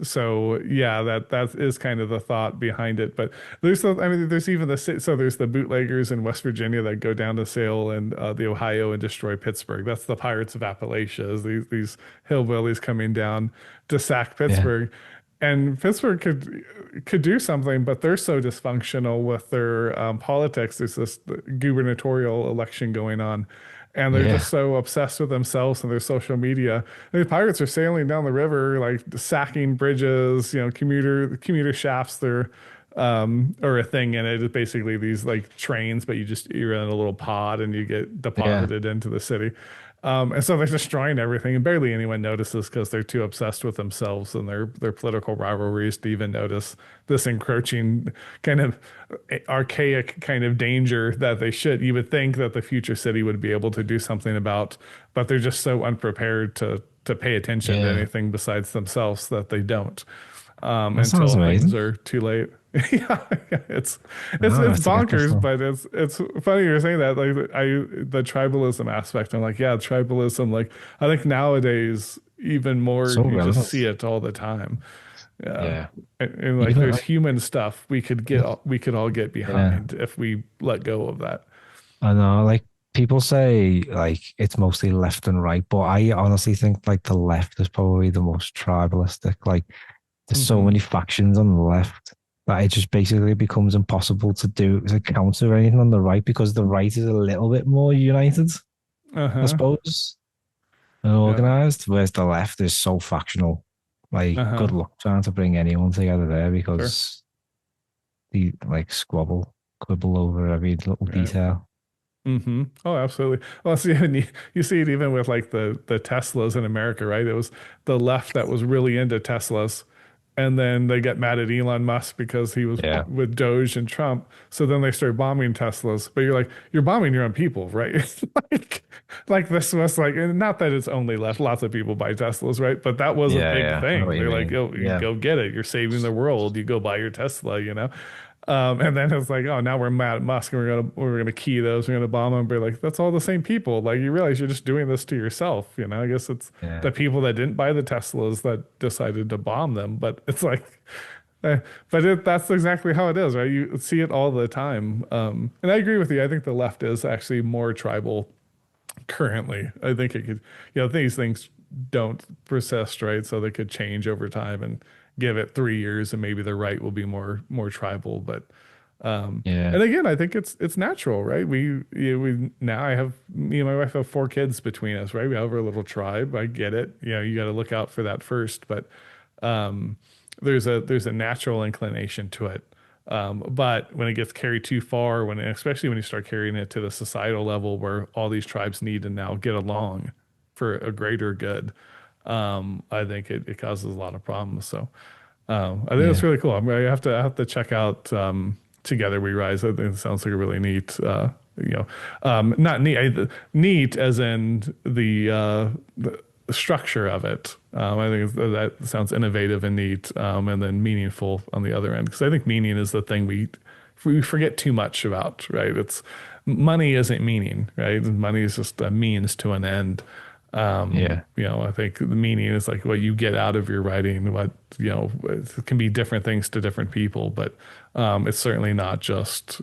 So yeah, that is kind of the thought behind it. But I mean, there's even there's the bootleggers in West Virginia that go down to sail and the Ohio and destroy Pittsburgh. That's the Pirates of Appalachia. Is these hillbillies coming down to sack Yeah. Pittsburgh. and Pittsburgh could do something, but they're so dysfunctional with their politics. There's this gubernatorial election going on, and they're just Yeah, so obsessed with themselves and their social media. And the pirates are sailing down the river, like sacking bridges, commuter shafts. They're or a thing in it is basically these like trains, but you're in a little pod and you get yeah, deposited into the city. And so they're destroying everything, and barely anyone notices because they're too obsessed with themselves and their political rivalries to even notice this encroaching kind of archaic kind of danger that they should. You would think that the future city would be able to do something about, but they're just so unprepared to pay attention to yeah. anything besides themselves that they don't That sounds until things amazing. are too late. Yeah, it's it's Oh, I it's have to get this bonkers, one. but it's funny you're saying that. Like the tribalism aspect. I'm like, yeah, tribalism. Like I think nowadays even more, So you just relevant. see it all the time. Yeah, Yeah. and like Even there's like, human stuff we could all get yeah, behind if we let go of that. I know. Like people say, like it's mostly left and right, but I honestly think like the left is probably the most tribalistic. Like there's so Hmm. many factions on the left that it just basically becomes impossible to counter anything on the right because the right is a little bit more united, I Uh-huh. suppose, and Yeah. organized, whereas the left is so factional. Like, good Uh-huh. luck trying to bring anyone together there Sure. because the like quibble over every little Right. detail. Hmm. Oh, absolutely. Well, see, and you see it even with like the Teslas in America, right? It was the left that was really into Teslas, and then they get mad at Elon Musk because he was Yeah, with Doge and Trump. So then they start bombing Teslas. But you're like, you're bombing your own people, right? It's like this was like, and not that it's only left. Lots of people buy Teslas, right? But that was a yeah, big yeah. I know thing. what you They're like, mean. oh, you Yeah, go get it. You're saving the world. You go buy your Tesla. And then it's like, oh, now we're mad at Musk and we're gonna key those, we're gonna bomb them. But like, that's all the same people. Like, you realize you're just doing this to yourself. I guess it's yeah, the people that didn't buy the Teslas that decided to bomb them. But it's like, eh, that's exactly how it is, right? You see it all the time. And I agree with you. I think the left is actually more tribal currently. I think it could, these things don't persist, right? So they could change over time and give it 3 years and maybe the right will be more tribal. But yeah, and again, I think it's natural, right? We now I have me and my wife have 4 kids between us, right? We have our little tribe. I get it. You got to look out for that first, but um, there's a natural inclination to it. But when it gets carried too far, especially when you start carrying it to the societal level where all these tribes need to now get along for a greater good, I think it causes a lot of problems. So I think that's yeah, really cool. I have to check out Together We Rise. I think it sounds like a really neat, not neat, neat as in the structure of it. I think that sounds innovative and neat, and then meaningful on the other end. Because I think meaning is the thing we forget too much about, right? It's money isn't meaning, right? Money is just a means to an end. yeah, I think the meaning is like what you get out of your writing, it can be different things to different people, but it's certainly not just,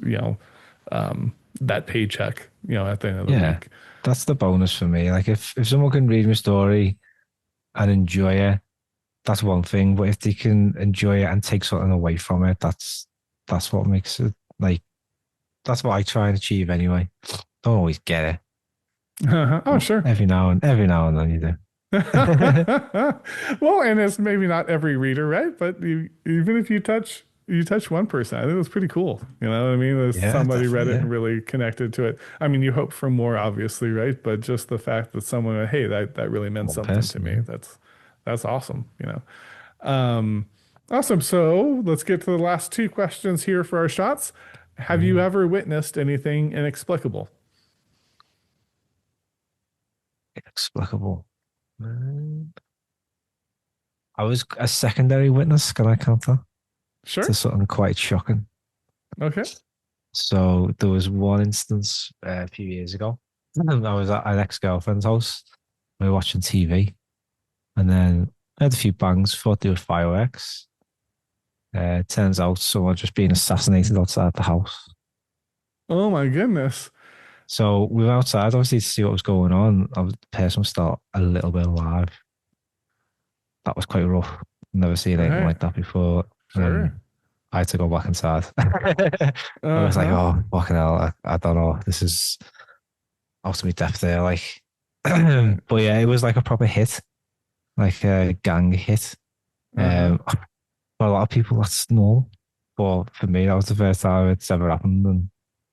that paycheck, at the end of the yeah. week. That's the bonus for me. Like if someone can read my story and enjoy it, that's one thing. But if they can enjoy it and take something away from it, that's what makes it like that's what I try and achieve anyway. Don't always get it. Oh, sure. Every now and then you do. Well, and it's maybe not every reader, right? But even if you touch one person, I think it's pretty cool. You know what I mean? There's Yeah, somebody read definitely. it Yeah. and really connected to it. I mean, you hope for more, obviously, right? But just the fact that someone, went, hey, that really meant One something to person. me. Yeah. That's awesome. Um, awesome. So let's get to the last 2 questions here for our shots. Have you Mm. ever witnessed anything inexplicable? Inexplicable. I was a secondary witness. Can I count that? To Sure. something quite shocking. Okay. So there was one instance a few years ago. I was at an ex-girlfriend's house. We were watching TV, and then I had a few bangs. Thought they were fireworks. Turns out someone just being assassinated outside the house. Oh my goodness. So we were outside, obviously, to see what was going on. The person was still a little bit alive. That was quite rough. Never seen anything Right. like that before. And Sure. I had to go back inside. I was like, Uh-huh. oh, fucking hell. I don't know. This is out to me depth there. Like, but yeah, it was like a proper hit, like a gang hit. Uh-huh. For a lot of people, that's normal. But for me, that was the first time it's ever happened. And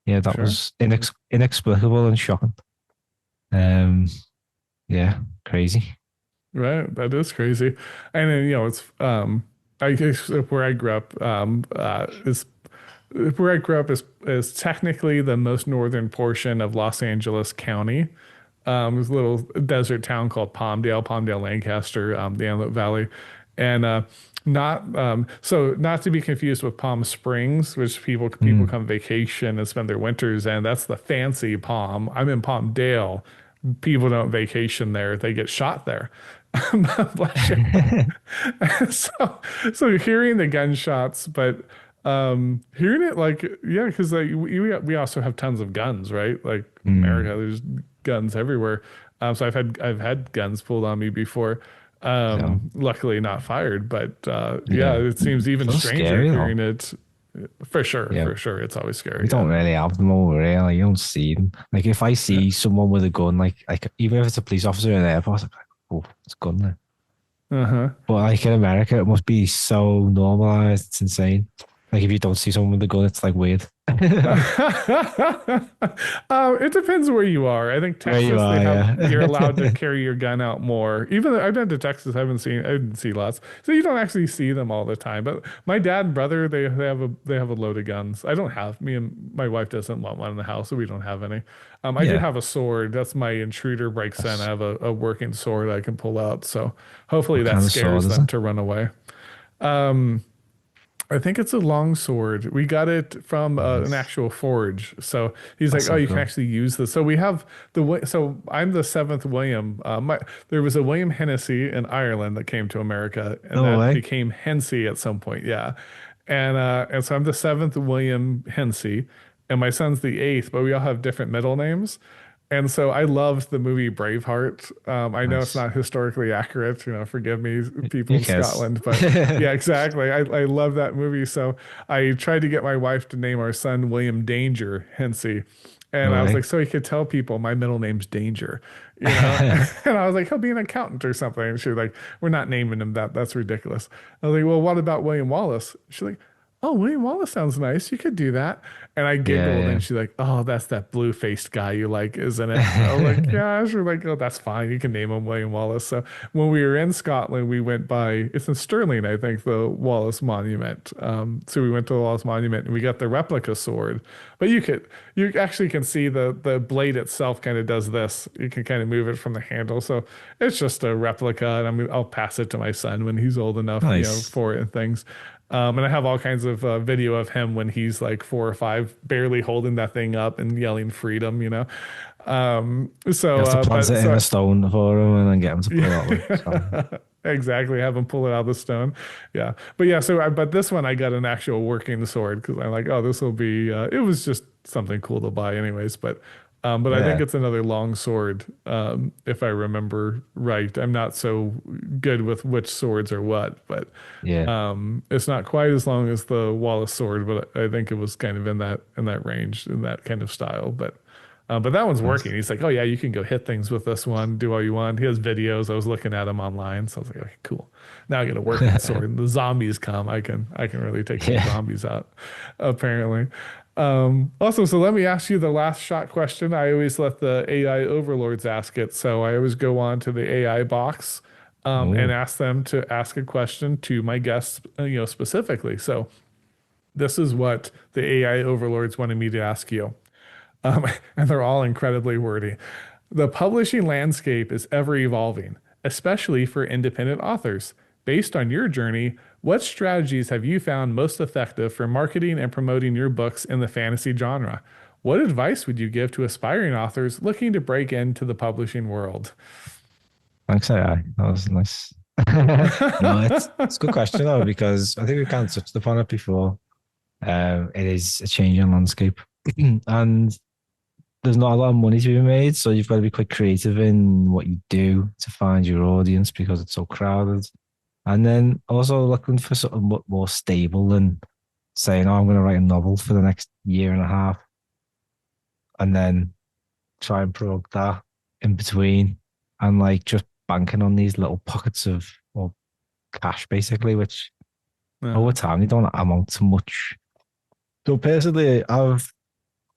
yeah, that Sure. was inexplicable and shocking. Um, yeah, crazy. Right. That is crazy. And then, it's I guess where I grew up, is where I grew up is technically the most northern portion of Los Angeles County. There's a little desert town called Palmdale, Lancaster, the Antelope Valley, and not to be confused with Palm Springs, which people Mm. come vacation and spend their winters in. That's the fancy Palm. I'm in Palmdale. People don't vacation there; they get shot there. Bless you. So hearing the gunshots, but hearing it like yeah, because like we also have tons of guns, right? Like America, Mm. there's guns everywhere. So I've had guns pulled on me before. So Luckily not fired, but yeah, yeah, it seems even so stranger scary though. hearing it. For sure, Yeah, for sure, it's always we scary. Yeah. don't really have them over here. Like, you don't see them. Like if I Yeah. see someone with a gun, like even if it's a police officer in the airport, I'm like, oh, it's a gun there. Uh-huh. But like in America, it must be so normalized. It's insane. Like if you don't see someone with a gun, it's like weird. It depends where you are. I think Where you Texas, are, you're allowed to yeah. carry your gun out more. Even though I've been to Texas, I didn't see lots. So you don't actually see them all the time. But my dad and brother, they have a load of guns. I don't have, me and my wife doesn't want one in the house, so we don't have any. I do Yeah, have a sword. That's my intruder breaks in. I that's have a working sword I can pull out. So hopefully what that kind of sword scares is them it? to run away. I think it's a long sword. We got it from an Nice. actual forge. So he's That's like, "Oh, so you can cool. actually use this." So we have so I'm the seventh William. There was a William Hennessy in Ireland that came to America, and No that way. became Hincy at some point. Yeah, and so I'm the seventh William Hincy, and my son's the eighth, but we all have different middle names. And so I loved the movie Braveheart. I know it's Nice. not historically accurate, forgive me, people Who in cares? Scotland, but yeah, exactly. I love that movie. So I tried to get my wife to name our son William Danger Hensey. And No I was way. like, so he could tell people my middle name's Danger, And I was like, he'll be an accountant or something. And she was like, we're not naming him that. That's ridiculous. I was like, well, what about William Wallace? She's like, oh, William Wallace sounds nice. You could do that. And I giggled, Yeah, and she's like, "Oh, that's that blue-faced guy you like, isn't it?" I was like, yeah. "Yeah." She's like, "Oh, that's fine. You can name him William Wallace." So when we were in Scotland, we went by. It's in Stirling, I think, the Wallace Monument. So we went to the Wallace Monument, and we got the replica sword. But you actually can see the blade itself kind of does this. You can kind of move it from the handle. So it's just a replica, and I'll pass it to my son when he's old enough, Nice. for it and things. And I have all kinds of video of him when he's like 4 or 5, barely holding that thing up and yelling freedom. You So, have to plant but it in a so stone for him and then get him to pull out with. So, yeah, exactly. Have him pull it out of the stone. Yeah, but yeah. But this one I got an actual working sword because I'm like, oh, this will be. It was just something cool to buy, anyways. But I think yeah, it's another long sword, if I remember right. I'm not so good with which swords are what, but yeah. it's not quite as long as the Wallace sword, but I think it was kind of in that range, in that kind of style. But that one's working. Nice. He's like, oh yeah, you can go hit things with this one, do all you want. He has videos. I was looking at him online, so I was like, okay, cool. Now I get a working sword. And the zombies come, I can really take some Yeah. zombies out, apparently. Also, so let me ask you the last shot question. I always let the AI overlords ask it, so I always go on to the AI box, and Oh, ask them to ask a question to my guests, specifically. So this is what the AI overlords wanted me to ask you. And they're all incredibly wordy. The publishing landscape is ever evolving, especially for independent authors. Based on your journey, what strategies have you found most effective for marketing and promoting your books in the fantasy genre? What advice would you give to aspiring authors looking to break into the publishing world? thanks, AI. That was nice. No, it's a good question though, because I think we kind of touched upon it before. It is a changing landscape. And there's not a lot of money to be made, so you've got to be quite creative in what you do to find your audience because it's so crowded. And then also looking for something more stable than saying, oh, I'm going to write a novel for the next year and a half and then try and promote that in between and like just banking on these little pockets of or cash basically, which over Uh-huh. time they don't amount to much. So personally, I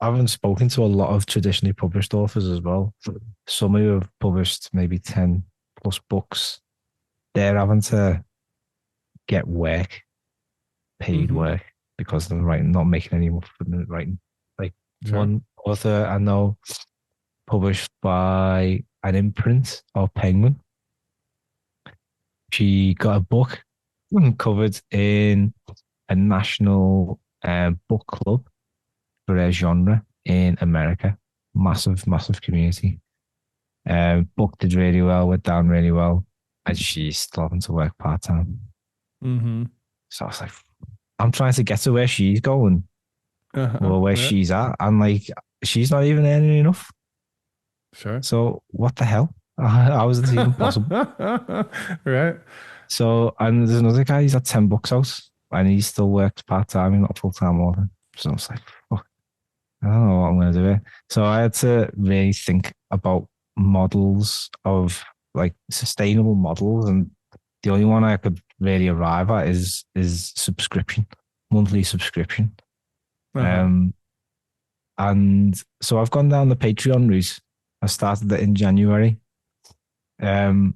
haven't spoken to a lot of traditionally published authors as well. Some who have published maybe 10 plus books, they're having to get work, paid Mm-hmm. work, because they're writing, not making any more from the writing. Like Sure. one author I know published by an imprint of Penguin. She got a book covered in a national book club for her genre in America. Massive, massive community. Book did really well, went down really well, and she's still having to work part time. Mm-hmm. So I was like, I'm trying to get to where she's going Uh-huh. or where Right. she's at, and like she's not even earning enough. Sure. So what the hell? How is this even possible? Right. So and there's another guy, he's at 10 books out, and he still works part time, he's not full time author. So I was like, fuck, I don't know what I'm going to do here. So I had to really think about models of like sustainable models, and the only one I could really arrive at is subscription, monthly subscription. Uh-huh. Um, and so I've gone down the Patreon route. I started it in January. Um,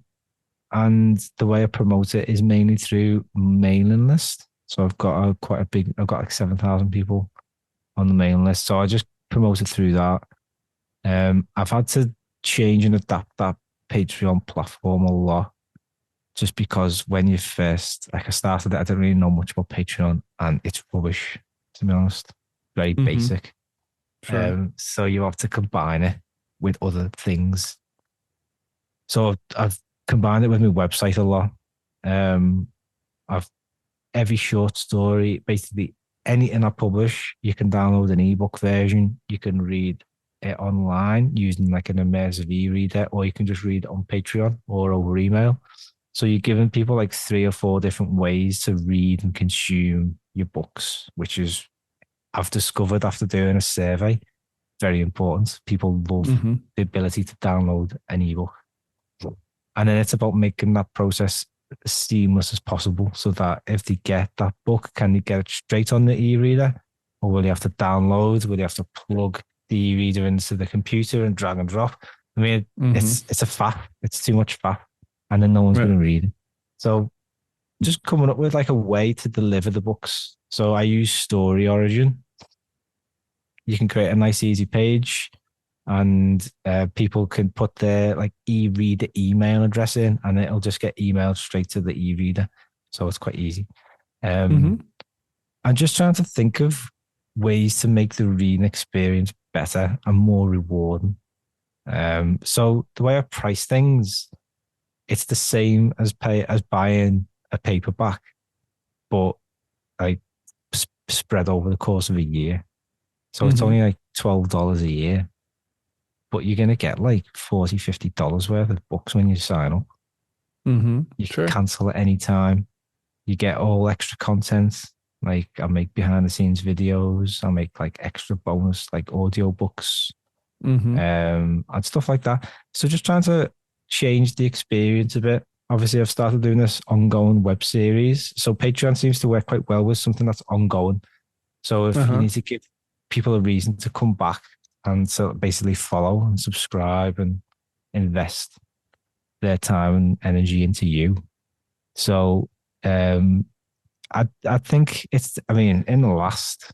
and the way I promote it is mainly through mailing list. So I've got quite a big, I've got like 7,000 people on the mailing list. So I just promote it through that. I've had to change and adapt that Patreon platform a lot just because when you first, like I started it, I didn't really know much about Patreon and it's rubbish, to be honest. Very Mm-hmm. basic. Sure. So you have to combine it with other things. So I've combined it with my website a lot. Um, I've every short story, basically anything I publish, you can download an ebook version. You can read it online using like an immersive e-reader, or you can just read it on Patreon or over email. So you're giving people like 3 or 4 different ways to read and consume your books, which is I've discovered after doing a survey, very important. People love Mm-hmm. the ability to download an ebook. And then it's about making that process as seamless as possible so that if they get that book, can they get it straight on the e-reader? Or will you have to download? Will you have to plug the e-reader into the computer and drag and drop? I mean, Mm-hmm. it's a faff. It's too much faff. And then no one's Right. going to read it. So just coming up with like a way to deliver the books. So I use Story Origin. You can create a nice, easy page and people can put their like e-reader email address in and it'll just get emailed straight to the e-reader. So it's quite easy. Mm-hmm. I'm just trying to think of ways to make the reading experience better and more rewarding. So the way I price things, it's the same as buying a paperback, but like spread over the course of a year. So it's Mm-hmm. only like $12 a year, but you're going to get like $40, $50 worth of books when you sign up. Mm-hmm. You can Sure. cancel at any time. You get all extra content. Like I make behind the scenes videos. I make like extra bonus, like audio books, Mm-hmm. and stuff like that. So just trying to change the experience a bit. Obviously, I've started doing this ongoing web series. So Patreon seems to work quite well with something that's ongoing. So if you Uh-huh. need to give people a reason to come back and to basically follow and subscribe and invest their time and energy into you. So um I think it's I mean in the last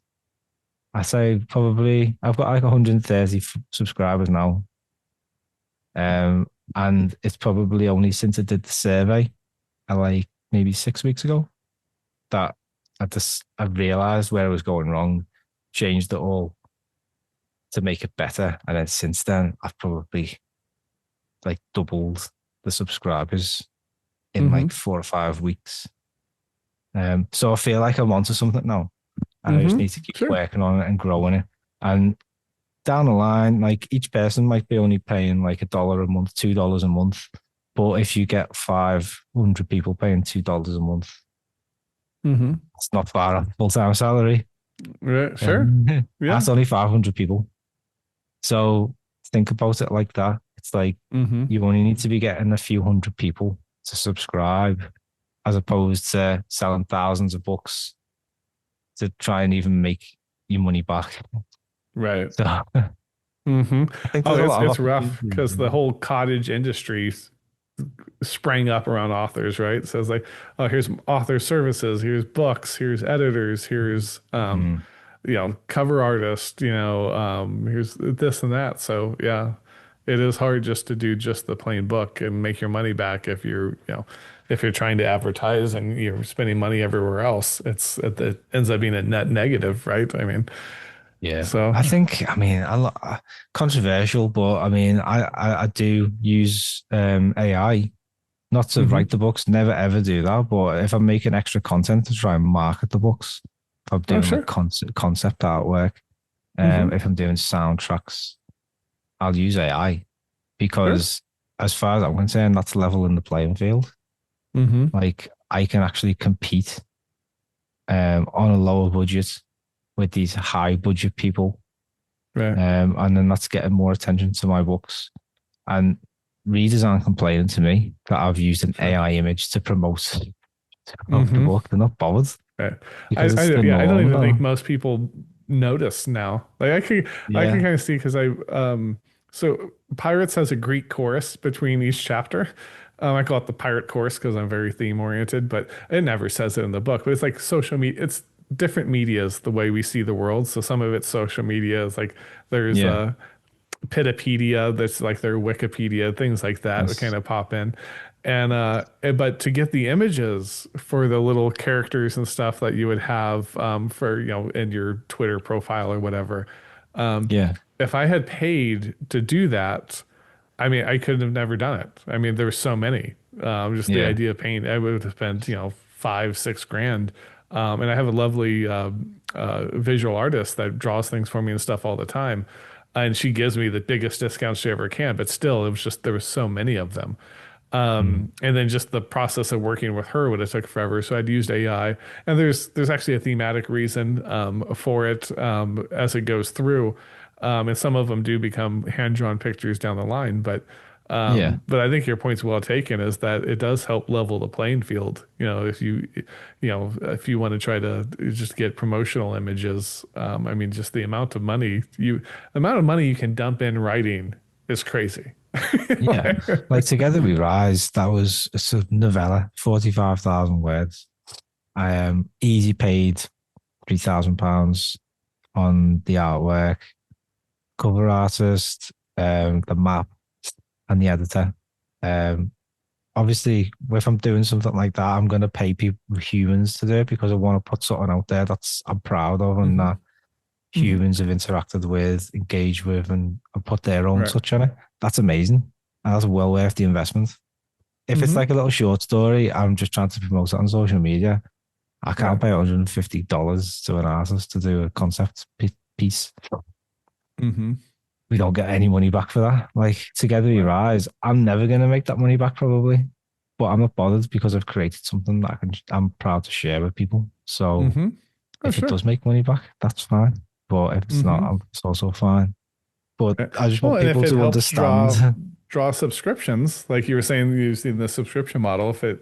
I say probably I've got like 130 subscribers now. And it's probably only since I did the survey like maybe 6 weeks ago that I realized where I was going wrong, changed it all to make it better. And then since then, I've probably like doubled the subscribers in Mm-hmm. like 4 or 5 weeks. So I feel like I'm onto something now. And I just Mm-hmm. need to keep Sure. working on it and growing it. And down the line, like each person might be only paying like $1 a month, $2 a month. But if you get 500 people paying $2 a month, Mm-hmm. it's not far off full-time salary. Right. Sure. Yeah. That's only 500 people. So think about it like that. It's like Mm-hmm. you only need to be getting a few hundred people to subscribe as opposed to selling thousands of books to try and even make your money back. Right. So I Mm-hmm. think Oh, there's a lot of it's rough opportunities. because the whole cottage industry sprang up around authors, right? So it's like, oh, here's author services, here's books, here's editors, here's Mm, cover artist, here's this and that. So yeah, it is hard just to do just the plain book and make your money back if you're trying to advertise and you're spending money everywhere else. It ends up being a net negative, right? I mean, yeah. so I think, I mean, a lot controversial, but I mean, I do use AI not to hmm write the books, never ever do that. But if I'm making extra content to try and market the books, if I'm oh doing like sure. concept artwork, hmm if I'm doing soundtracks, I'll use AI Sure. because as far as I'm concerned, that's leveling the playing field. hmm Like I can actually compete on a lower budget with these high budget people. Right. And then that's getting more attention to my books. And readers aren't complaining to me that I've used an Sure. AI image to promote the hmm book. They're not bothered Right. because it's the Yeah, I don't norm even think now. most people notice now. Like I can Yeah, kind of see because so Pirates has a Greek chorus between each chapter. I call it the pirate chorus because I'm very theme oriented, but it never says it in the book. But it's like social media. It's different medias the way we see the world. So some of it's social media. Is like there's yeah. Pitapedia, that's like their Wikipedia, things like that would kind That's of pop in. But to get the images for the little characters and stuff that you would have for, in your Twitter profile or whatever, um, yeah, if I had paid to do that, I mean, I could have never done it. I mean, there were so many. Just the yeah, idea of paying, I would have spent, 5, 6 grand. And I have a lovely visual artist that draws things for me and stuff all the time. And she gives me the biggest discounts she ever can. But still, it was just, there was so many of them. mm, And then just the process of working with her would have took forever. So I'd used AI, and there's actually a thematic reason for it as it goes through, and some of them do become hand drawn pictures down the line. yeah, But I think your point's well taken is that it does help level the playing field. If you want to try to just get promotional images, I mean, just the amount of money you can dump in writing is crazy. yeah. Like Together We Rise, that was a sort of novella, 45,000 words. I easy paid £3,000 on the artwork, cover artist, the map, and the editor. Um, Obviously, if I'm doing something like that, I'm going to pay people, humans, to do it because I want to put something out there that's I'm proud of and hmm that hmm humans have interacted with, engaged with, and put their own Right. touch on it. That's amazing, and that's well worth the investment. If it's hmm like a little short story, I'm just trying to promote it on social media. I Right. can't pay $150 to an artist to do a concept piece. hmm We don't get any money back for that. Like Together We Right. Rise, I'm never gonna make that money back probably, but I'm not bothered because I've created something that I'm proud to share with people. So hmm Oh, if it sure. does make money back, that's fine. But if it's not, hmm it's also fine. But I just Well, want and if people it to helps understand. draw subscriptions, like you were saying, using the subscription model, if it,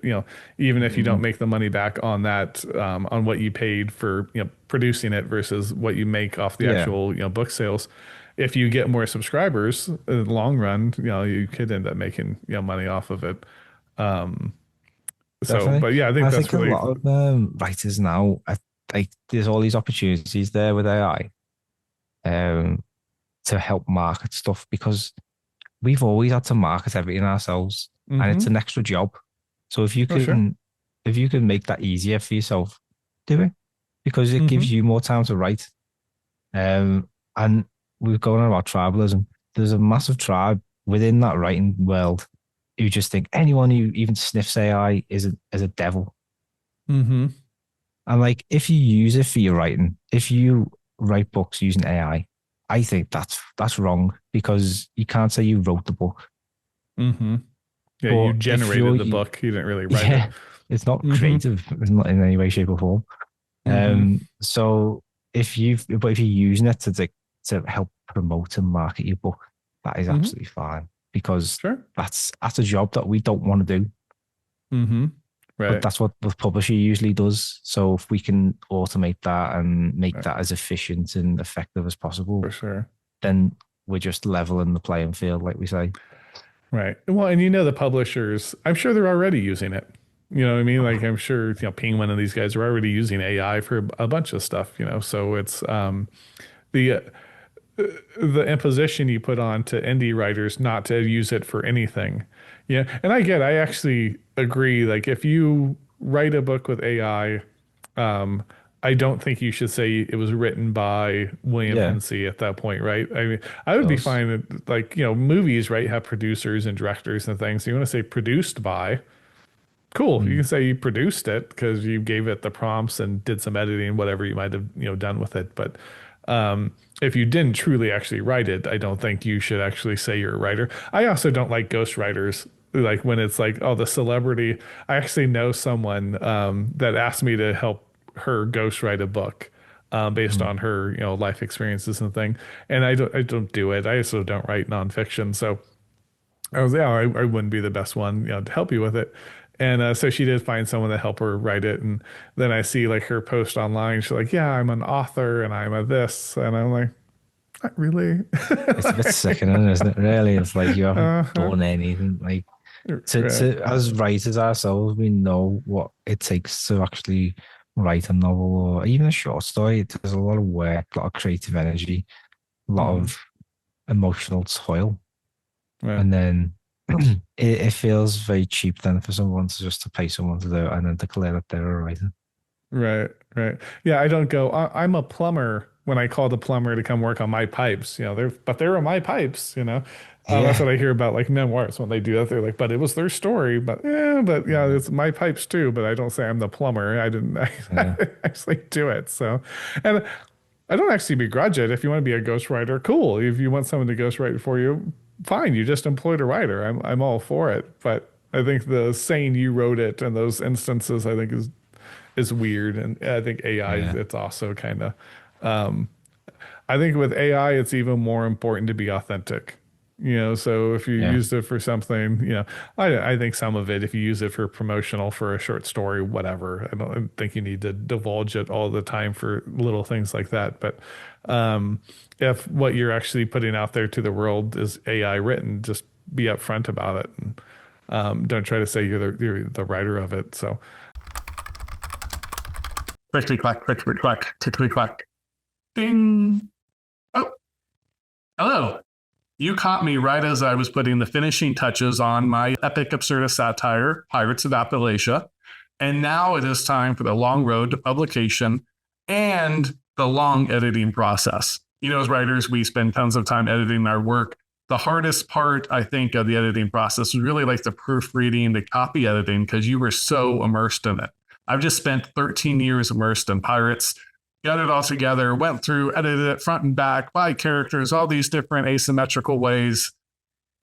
even if you don't Mm, make the money back on that, on what you paid for, producing it versus what you make off the yeah, actual, book sales, if you get more subscribers in the long run, you could end up making, money off of it. Um, definitely. but yeah, I think I that's think a really, lot of writers now, like, there's all these opportunities there with AI to help market stuff because we've always had to market everything ourselves, and it's hmm an extra job. So Oh, sure. if you can make that easier for yourself, do it because it gives hmm you more time to write. And we're going on about tribalism. There's a massive tribe within that writing world who just think anyone who even sniffs AI is a devil. hmm And like, if you use it for your writing, if you write books using I think that's wrong because you can't say you wrote the book. hmm Yeah, you But if generated you're, the book. You didn't really write it. yeah, it's not Mm-hmm. creative. It's not in any way, shape, or form. Mm-hmm. So but if you're using it to help promote and market your book, that is Mm-hmm. absolutely fine because Sure. that's a job that we don't want to do, Mm-hmm. but Right. that's what the publisher usually does. So if we can automate that and make Right. that as efficient and effective as possible, For sure. then we're just leveling the playing field, like we say. Right. Well, and the publishers, I'm sure they're already using it. You know what I mean? Like I'm sure, Penguin and these guys are already using AI for a bunch of stuff, so it's the the imposition you put on to indie writers not to use it for anything. Yeah. And I actually agree. Like if you write a book with AI, um, I don't think you should say it was written by William Yeah, Hincy at that point, right? I mean, I of would be course. fine with, like, movies, right, have producers and directors and things. So you want to say produced by, cool. You Mm, can say you produced it because you gave it the prompts and did some editing, whatever you might have, done with it. But if you didn't truly actually write it, I don't think you should actually say you're a writer. I also don't like ghostwriters. Like when it's like, oh, the celebrity. I actually know someone that asked me to help her ghostwrite a book based mm, on her, life experiences and thing. And I don't do it. I also don't write nonfiction. So I was, yeah, I wouldn't be the best one, to help you with it. And so she did find someone to help her write it. And then I see like her post online. She's like, yeah, I'm an author and I'm a this. And I'm like, not really. it's a bit sickening, isn't it? Really, it's like you haven't Uh-huh. done anything. Like Right. as writers ourselves, we know what it takes to actually write a novel or even a short story. There's a lot of work, a lot of creative energy, a lot Hmm. of emotional toil, Right. and then it feels very cheap then for someone to just to pay someone to do it and then declare that they're a writer. Right. Right. Yeah. I don't go, I'm a plumber when I call the plumber to come work on my pipes, they're my pipes. That's Yeah, what I hear about like memoirs when they do that. They're like, but it was their story, but yeah, yeah, it's my pipes too. But I don't say I'm the plumber. I didn't I yeah, didn't actually do it. So, and I don't actually begrudge it. If you want to be a ghostwriter, cool. If you want someone to ghostwrite for you, fine. You just employed a writer. I'm all for it. But I think the saying you wrote it in those instances, I think is weird. And I think AI, yeah, it's also kind of, I think with AI, it's even more important to be authentic. So if you yeah, use it for something, I think some of it, if you use it for promotional for a short story, whatever, I don't think you need to divulge it all the time for little things like that. But if what you're actually putting out there to the world is AI written, just be upfront about it. And don't try to say you're the writer of it. So, Clickety clack, clickety clack, tickety clack. Ding. Oh, hello. You caught me right as I was putting the finishing touches on my epic absurdist satire, Pirates of Appalachia. And now it is time for the long road to publication and the long editing process. As writers, we spend tons of time editing our work. The hardest part, I think, of the editing process was really like the proofreading, the copy editing, because you were so immersed in it. I've just spent 13 years immersed in Pirates, got it all together, went through, edited it front and back by characters, all these different asymmetrical ways.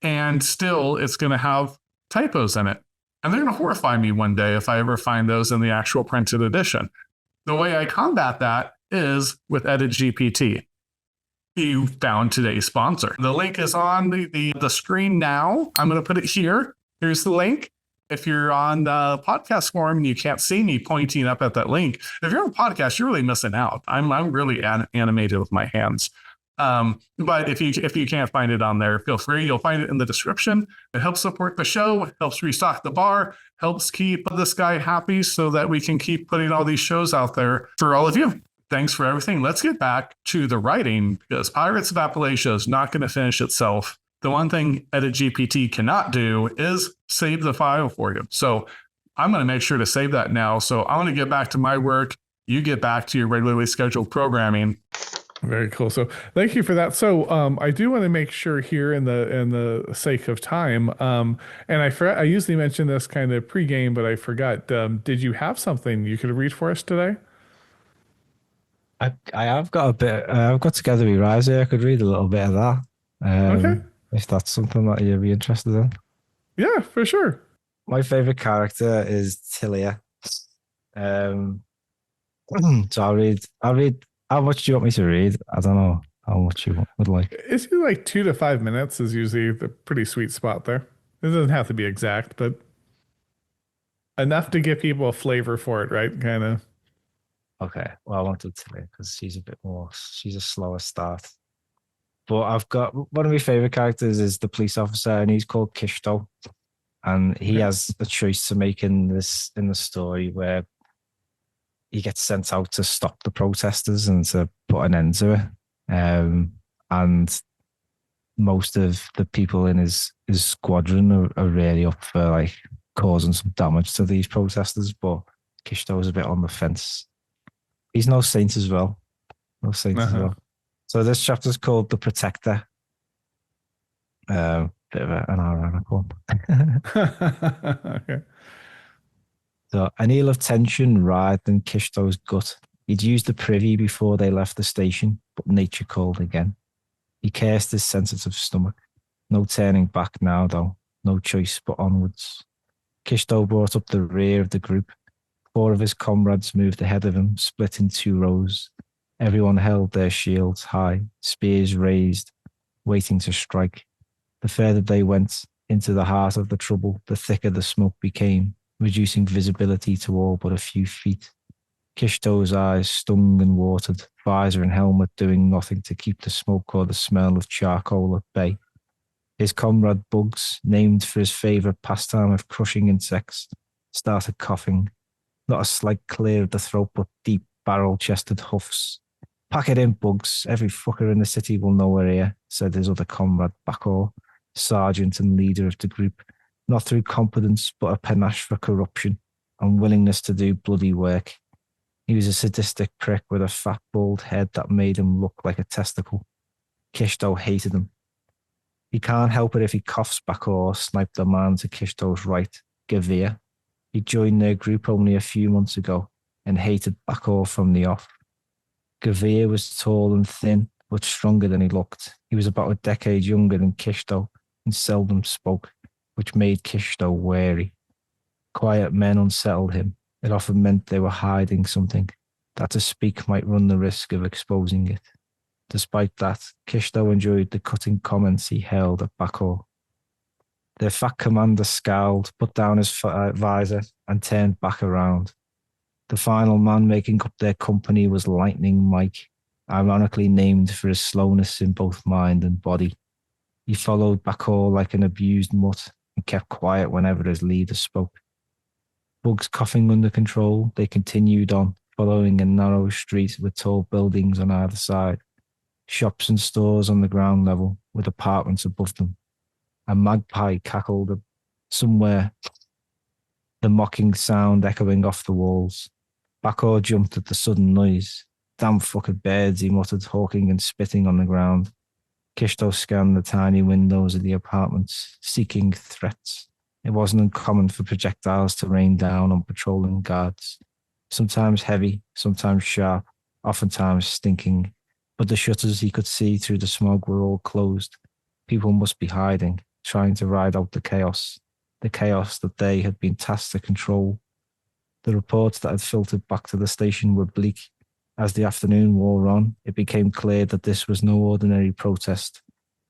And still, it's going to have typos in it. And they're going to horrify me one day if I ever find those in the actual printed edition. The way I combat that is with Edit GPT. You found today's sponsor. The link is on the screen now. I'm going to put it here. Here's the link. If you're on the podcast forum and you can't see me pointing up at that link, if you're on a podcast, you're really missing out. I'm really animated with my hands. But if you can't find it on there, feel free. You'll find it in the description. It helps support the show, helps restock the bar, helps keep this guy happy so that we can keep putting all these shows out there for all of you. Thanks for everything. Let's get back to the writing because Pirates of Appalachia is not going to finish itself. The one thing Edit GPT cannot do is save the file for you. So I'm going to make sure to save that now. So I want to get back to my work. You get back to your regularly scheduled programming. very cool. So thank you for that. So I do want to make sure here in the sake of time, and I forgot, I usually mention this kind of pregame, but I forgot. Did you have something you could read for us today? I have got a bit. I've got Together We Rise here. I could read a little bit of that. Okay. If that's something that you'd be interested in. Yeah, for sure. My favorite character is Tilia. Um, so I'll read. How much do you want me to read? I don't know how much you would like. It's usually like 2 to 5 minutes is usually the pretty sweet spot there. It doesn't have to be exact, but enough to give people a flavor for it, right? Kind of. Okay. Well, I wanted Tilia because she's a slower start. But I've got one of my favorite characters is the police officer, and he's called Kishto, and he Okay. has a choice to make in the story where he gets sent out to stop the protesters and to put an end to it. And most of the people in his squadron are really up for like causing some damage to these protesters, but Kishto's a bit on the fence. He's no saint as well. No saint as Uh-huh. well. So this chapter's called The Protector. Bit of an ironic one. Okay. So an eel of tension writhed in Kishto's gut. He'd used the privy before they left the station, but nature called again. He cursed his sensitive stomach. No turning back now, though. No choice but onwards. Kishto brought up the rear of the group. Four of his comrades moved ahead of him, split in two rows. Everyone held their shields high, spears raised, waiting to strike. The further they went into the heart of the trouble, the thicker the smoke became, reducing visibility to all but a few feet. Kishto's eyes stung and watered, visor and helmet doing nothing to keep the smoke or the smell of charcoal at bay. His comrade Bugs, named for his favourite pastime of crushing insects, started coughing. Not a slight clear of the throat, but deep barrel-chested huffs. Pack it in, Bugs. Every fucker in the city will know we're here, said his other comrade, Bakor, sergeant and leader of the group, not through competence, but a panache for corruption and willingness to do bloody work. He was a sadistic prick with a fat, bald head that made him look like a testicle. Kishto hated him. He can't help it if he coughs, Bakor sniped the man to Kishto's right, Gavir. He joined their group only a few months ago and hated Bakor from the off. Gavir was tall and thin, but stronger than he looked. He was about a decade younger than Kishto and seldom spoke, which made Kishto wary. Quiet men unsettled him. It often meant they were hiding something, that to speak might run the risk of exposing it. Despite that, Kishto enjoyed the cutting comments he held at Bakor. Their fat commander scowled, put down his visor, and turned back around. The final man making up their company was Lightning Mike, ironically named for his slowness in both mind and body. He followed Bakor like an abused mutt and kept quiet whenever his leader spoke. Bugs coughing under control, they continued on, following a narrow street with tall buildings on either side, shops and stores on the ground level with apartments above them. A magpie cackled somewhere, the mocking sound echoing off the walls. Bakor jumped at the sudden noise. Damn fucking birds, he muttered, hawking and spitting on the ground. Kishto scanned the tiny windows of the apartments, seeking threats. It wasn't uncommon for projectiles to rain down on patrolling guards, sometimes heavy, sometimes sharp, oftentimes stinking. But the shutters he could see through the smog were all closed. People must be hiding, trying to ride out the chaos that they had been tasked to control. The reports that had filtered back to the station were bleak. As the afternoon wore on, it became clear that this was no ordinary protest.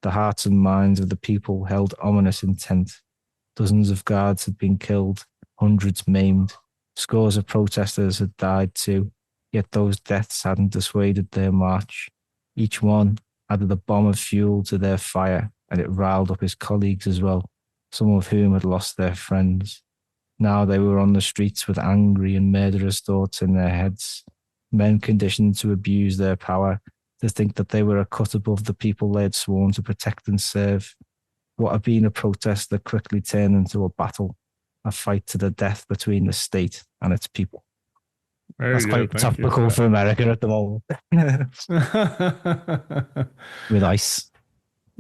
The hearts and minds of the people held ominous intent. Dozens of guards had been killed, hundreds maimed. Scores of protesters had died too, yet those deaths hadn't dissuaded their march. Each one added a bomb of fuel to their fire, and it riled up his colleagues as well, some of whom had lost their friends. Now they were on the streets with angry and murderous thoughts in their heads. Men conditioned to abuse their power, to think that they were a cut above the people they had sworn to protect and serve. What had been a protest that quickly turned into a battle, a fight to the death between the state and its people. Very That's good. quite Thank you for topical for America at the moment. that. With ice.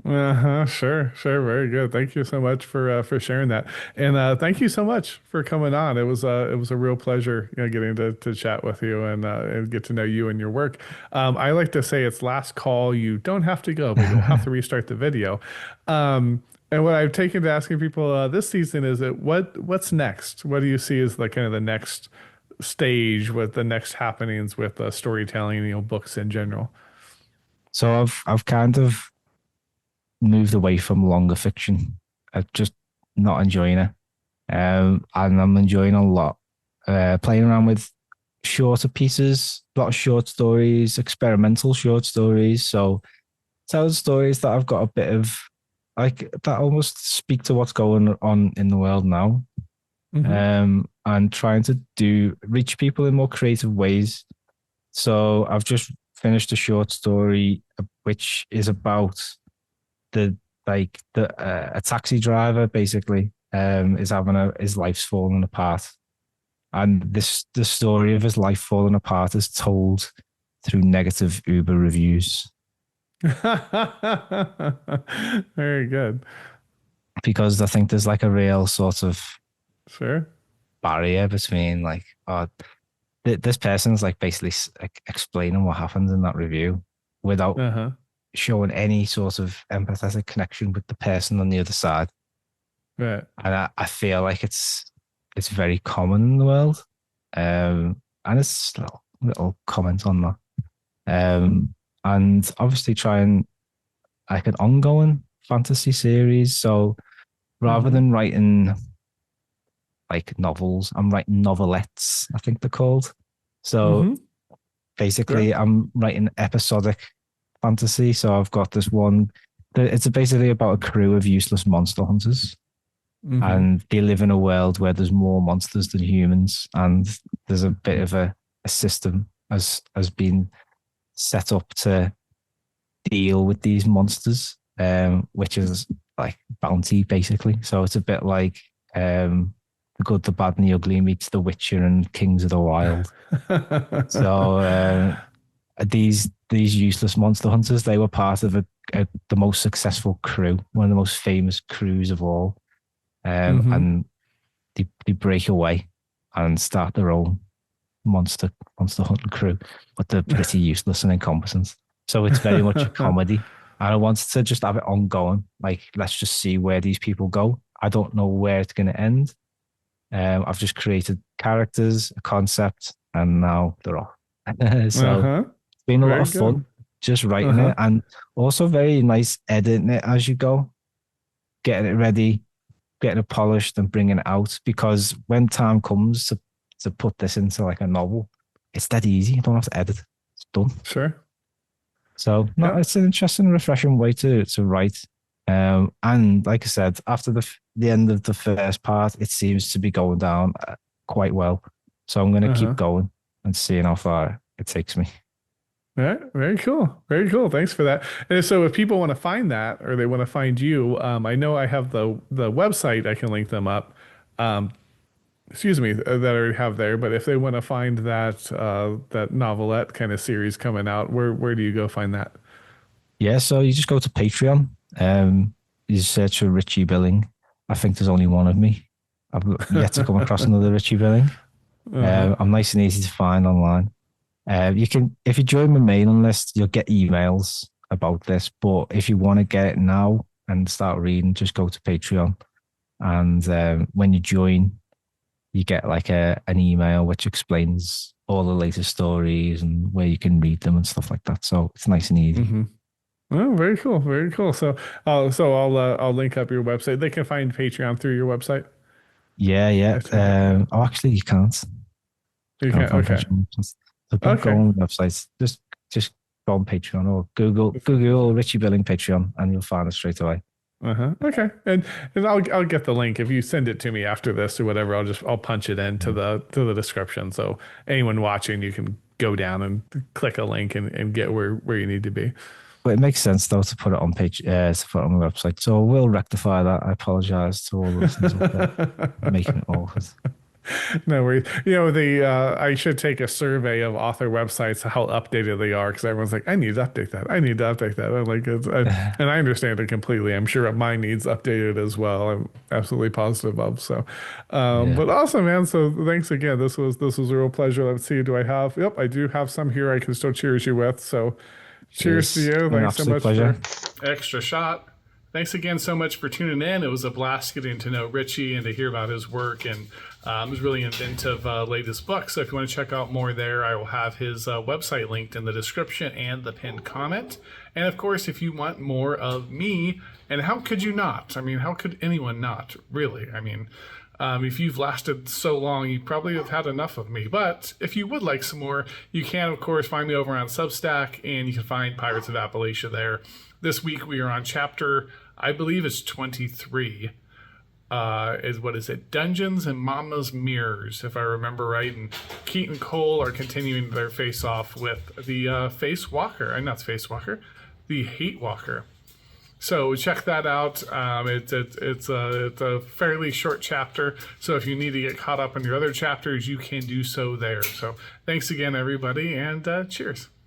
Uh-huh, sure, sure, very good. Thank you so much for sharing that, and thank you so much for coming on. It was a real pleasure, getting to chat with you and get to know you and your work. I like to say it's last call. You don't have to go, but you'll have to restart the video. Um, And what I've taken to asking people this season is that what's next? What do you see as the kind of the next stage with the next happenings with storytelling, books in general? So I've kind of moved away from longer fiction. I'm just not enjoying it. And I'm enjoying a lot playing around with shorter pieces, a lot of short stories, experimental short stories. So tell stories that I've got a bit of like that almost speak to what's going on in the world now. Mm-hmm. And trying to reach people in more creative ways. So I've just finished a short story which is about the a taxi driver basically is having his life's falling apart, and the story of his life falling apart is told through negative Uber reviews Very good. because I think there's like a real sort of Sure. barrier between like this person's like basically like explaining what happens in that review without Uh-huh. showing any sort of empathetic connection with the person on the other side. Right. And I feel like it's very common in the world. And it's little comment on that. And obviously trying like an ongoing fantasy series. So rather Mm-hmm. than writing like novels, I'm writing novelettes, I think they're called. So Mm-hmm. Yeah. basically I'm writing episodic fantasy. So I've got this one it's basically about a crew of useless monster hunters, Mm-hmm. and they live in a world where there's more monsters than humans, and there's a bit of a system has been set up to deal with these monsters, which is like bounty basically. So it's a bit like the good, the bad, and the ugly meets The Witcher and Kings of the Wild. So these useless monster hunters, they were part of the most successful crew, one of the most famous crews of all, Mm-hmm. and they break away and start their own monster hunting crew, but they're pretty useless and incompetent. So it's very much a comedy. And I wanted to just have it ongoing. Like, let's just see where these people go. I don't know where it's going to end. I've just created characters, a concept, and now they're off. So Uh-huh. it's been a lot Very of good. fun just writing Uh-huh. it, and also very nice editing it as you go, getting it ready, getting it polished and bringing it out, because when time comes to put this into like a novel, it's that easy. You don't have to edit. It's done. Sure. So no, Yeah. it's an interesting, refreshing way to write. And like I said, after the end of the first part, it seems to be going down quite well. So I'm going to keep Uh-huh. going and seeing how far it takes me. All right, very cool. Very cool. Thanks for that. And so if people want to find that or they want to find you, I know I have the website. I can link them up. Um, excuse me, that I already have there. But if they want to find that novelette kind of series coming out, where do you go find that? Yeah, so you just go to Patreon. You search for Richie Billing. I think there's only one of me. I've yet to come across another Richie Billing. Uh-huh. I'm nice and easy to find online. You can, if you join my mailing list, you'll get emails about this. But if you want to get it now and start reading, just go to Patreon. And when you join, you get like an email which explains all the latest stories and where you can read them and stuff like that. So it's nice and easy. Mm-hmm. Oh, very cool. Very cool. So I'll link up your website. They can find Patreon through your website. Yeah, yeah. I take it. Yeah. Oh, actually, you can't. You Can't can. find Okay. Patreon. So don't go Okay. on websites. Just go on Patreon or Google Richie Billing Patreon, and you'll find it straight away. Uh-huh. Okay. And I'll get the link if you send it to me after this or whatever. I'll punch it into the description. So anyone watching, you can go down and click a link and get where you need to be. But it makes sense though to put it on to put it on the website. So we'll rectify that. I apologize to all the listeners out there for making it awkward. No worries. I should take a survey of author websites, how updated they are, because everyone's like, I need to update that. I need to update that. I'm like, and I understand it completely. I'm sure mine needs updated as well. I'm absolutely positive of. So, Yeah. but awesome, man. So thanks again. This was a real pleasure. Let's see. Do I have? Yep, I do have some here. I can still cheers you with. So, cheers to Cheers. you. An Thanks so absolute much for pleasure. extra shot. Thanks again so much for tuning in. It was a blast getting to know Richie and to hear about his work and his really inventive latest book. So if you want to check out more there, I will have his website linked in the description and the pinned comment. And of course, if you want more of me, and how could you not? I mean, how could anyone not, really? I mean, if you've lasted so long, you probably have had enough of me. But if you would like some more, you can, of course, find me over on Substack, and you can find Pirates of Appalachia there. This week we are on chapter, I believe it's 23. What is it? Dungeons and Mama's Mirrors, if I remember right. And Keat and Cole are continuing their face-off with the Face Walker. Not Face Walker, the Hate Walker. So check that out. It's a fairly short chapter. So if you need to get caught up on your other chapters, you can do so there. So thanks again, everybody, and cheers.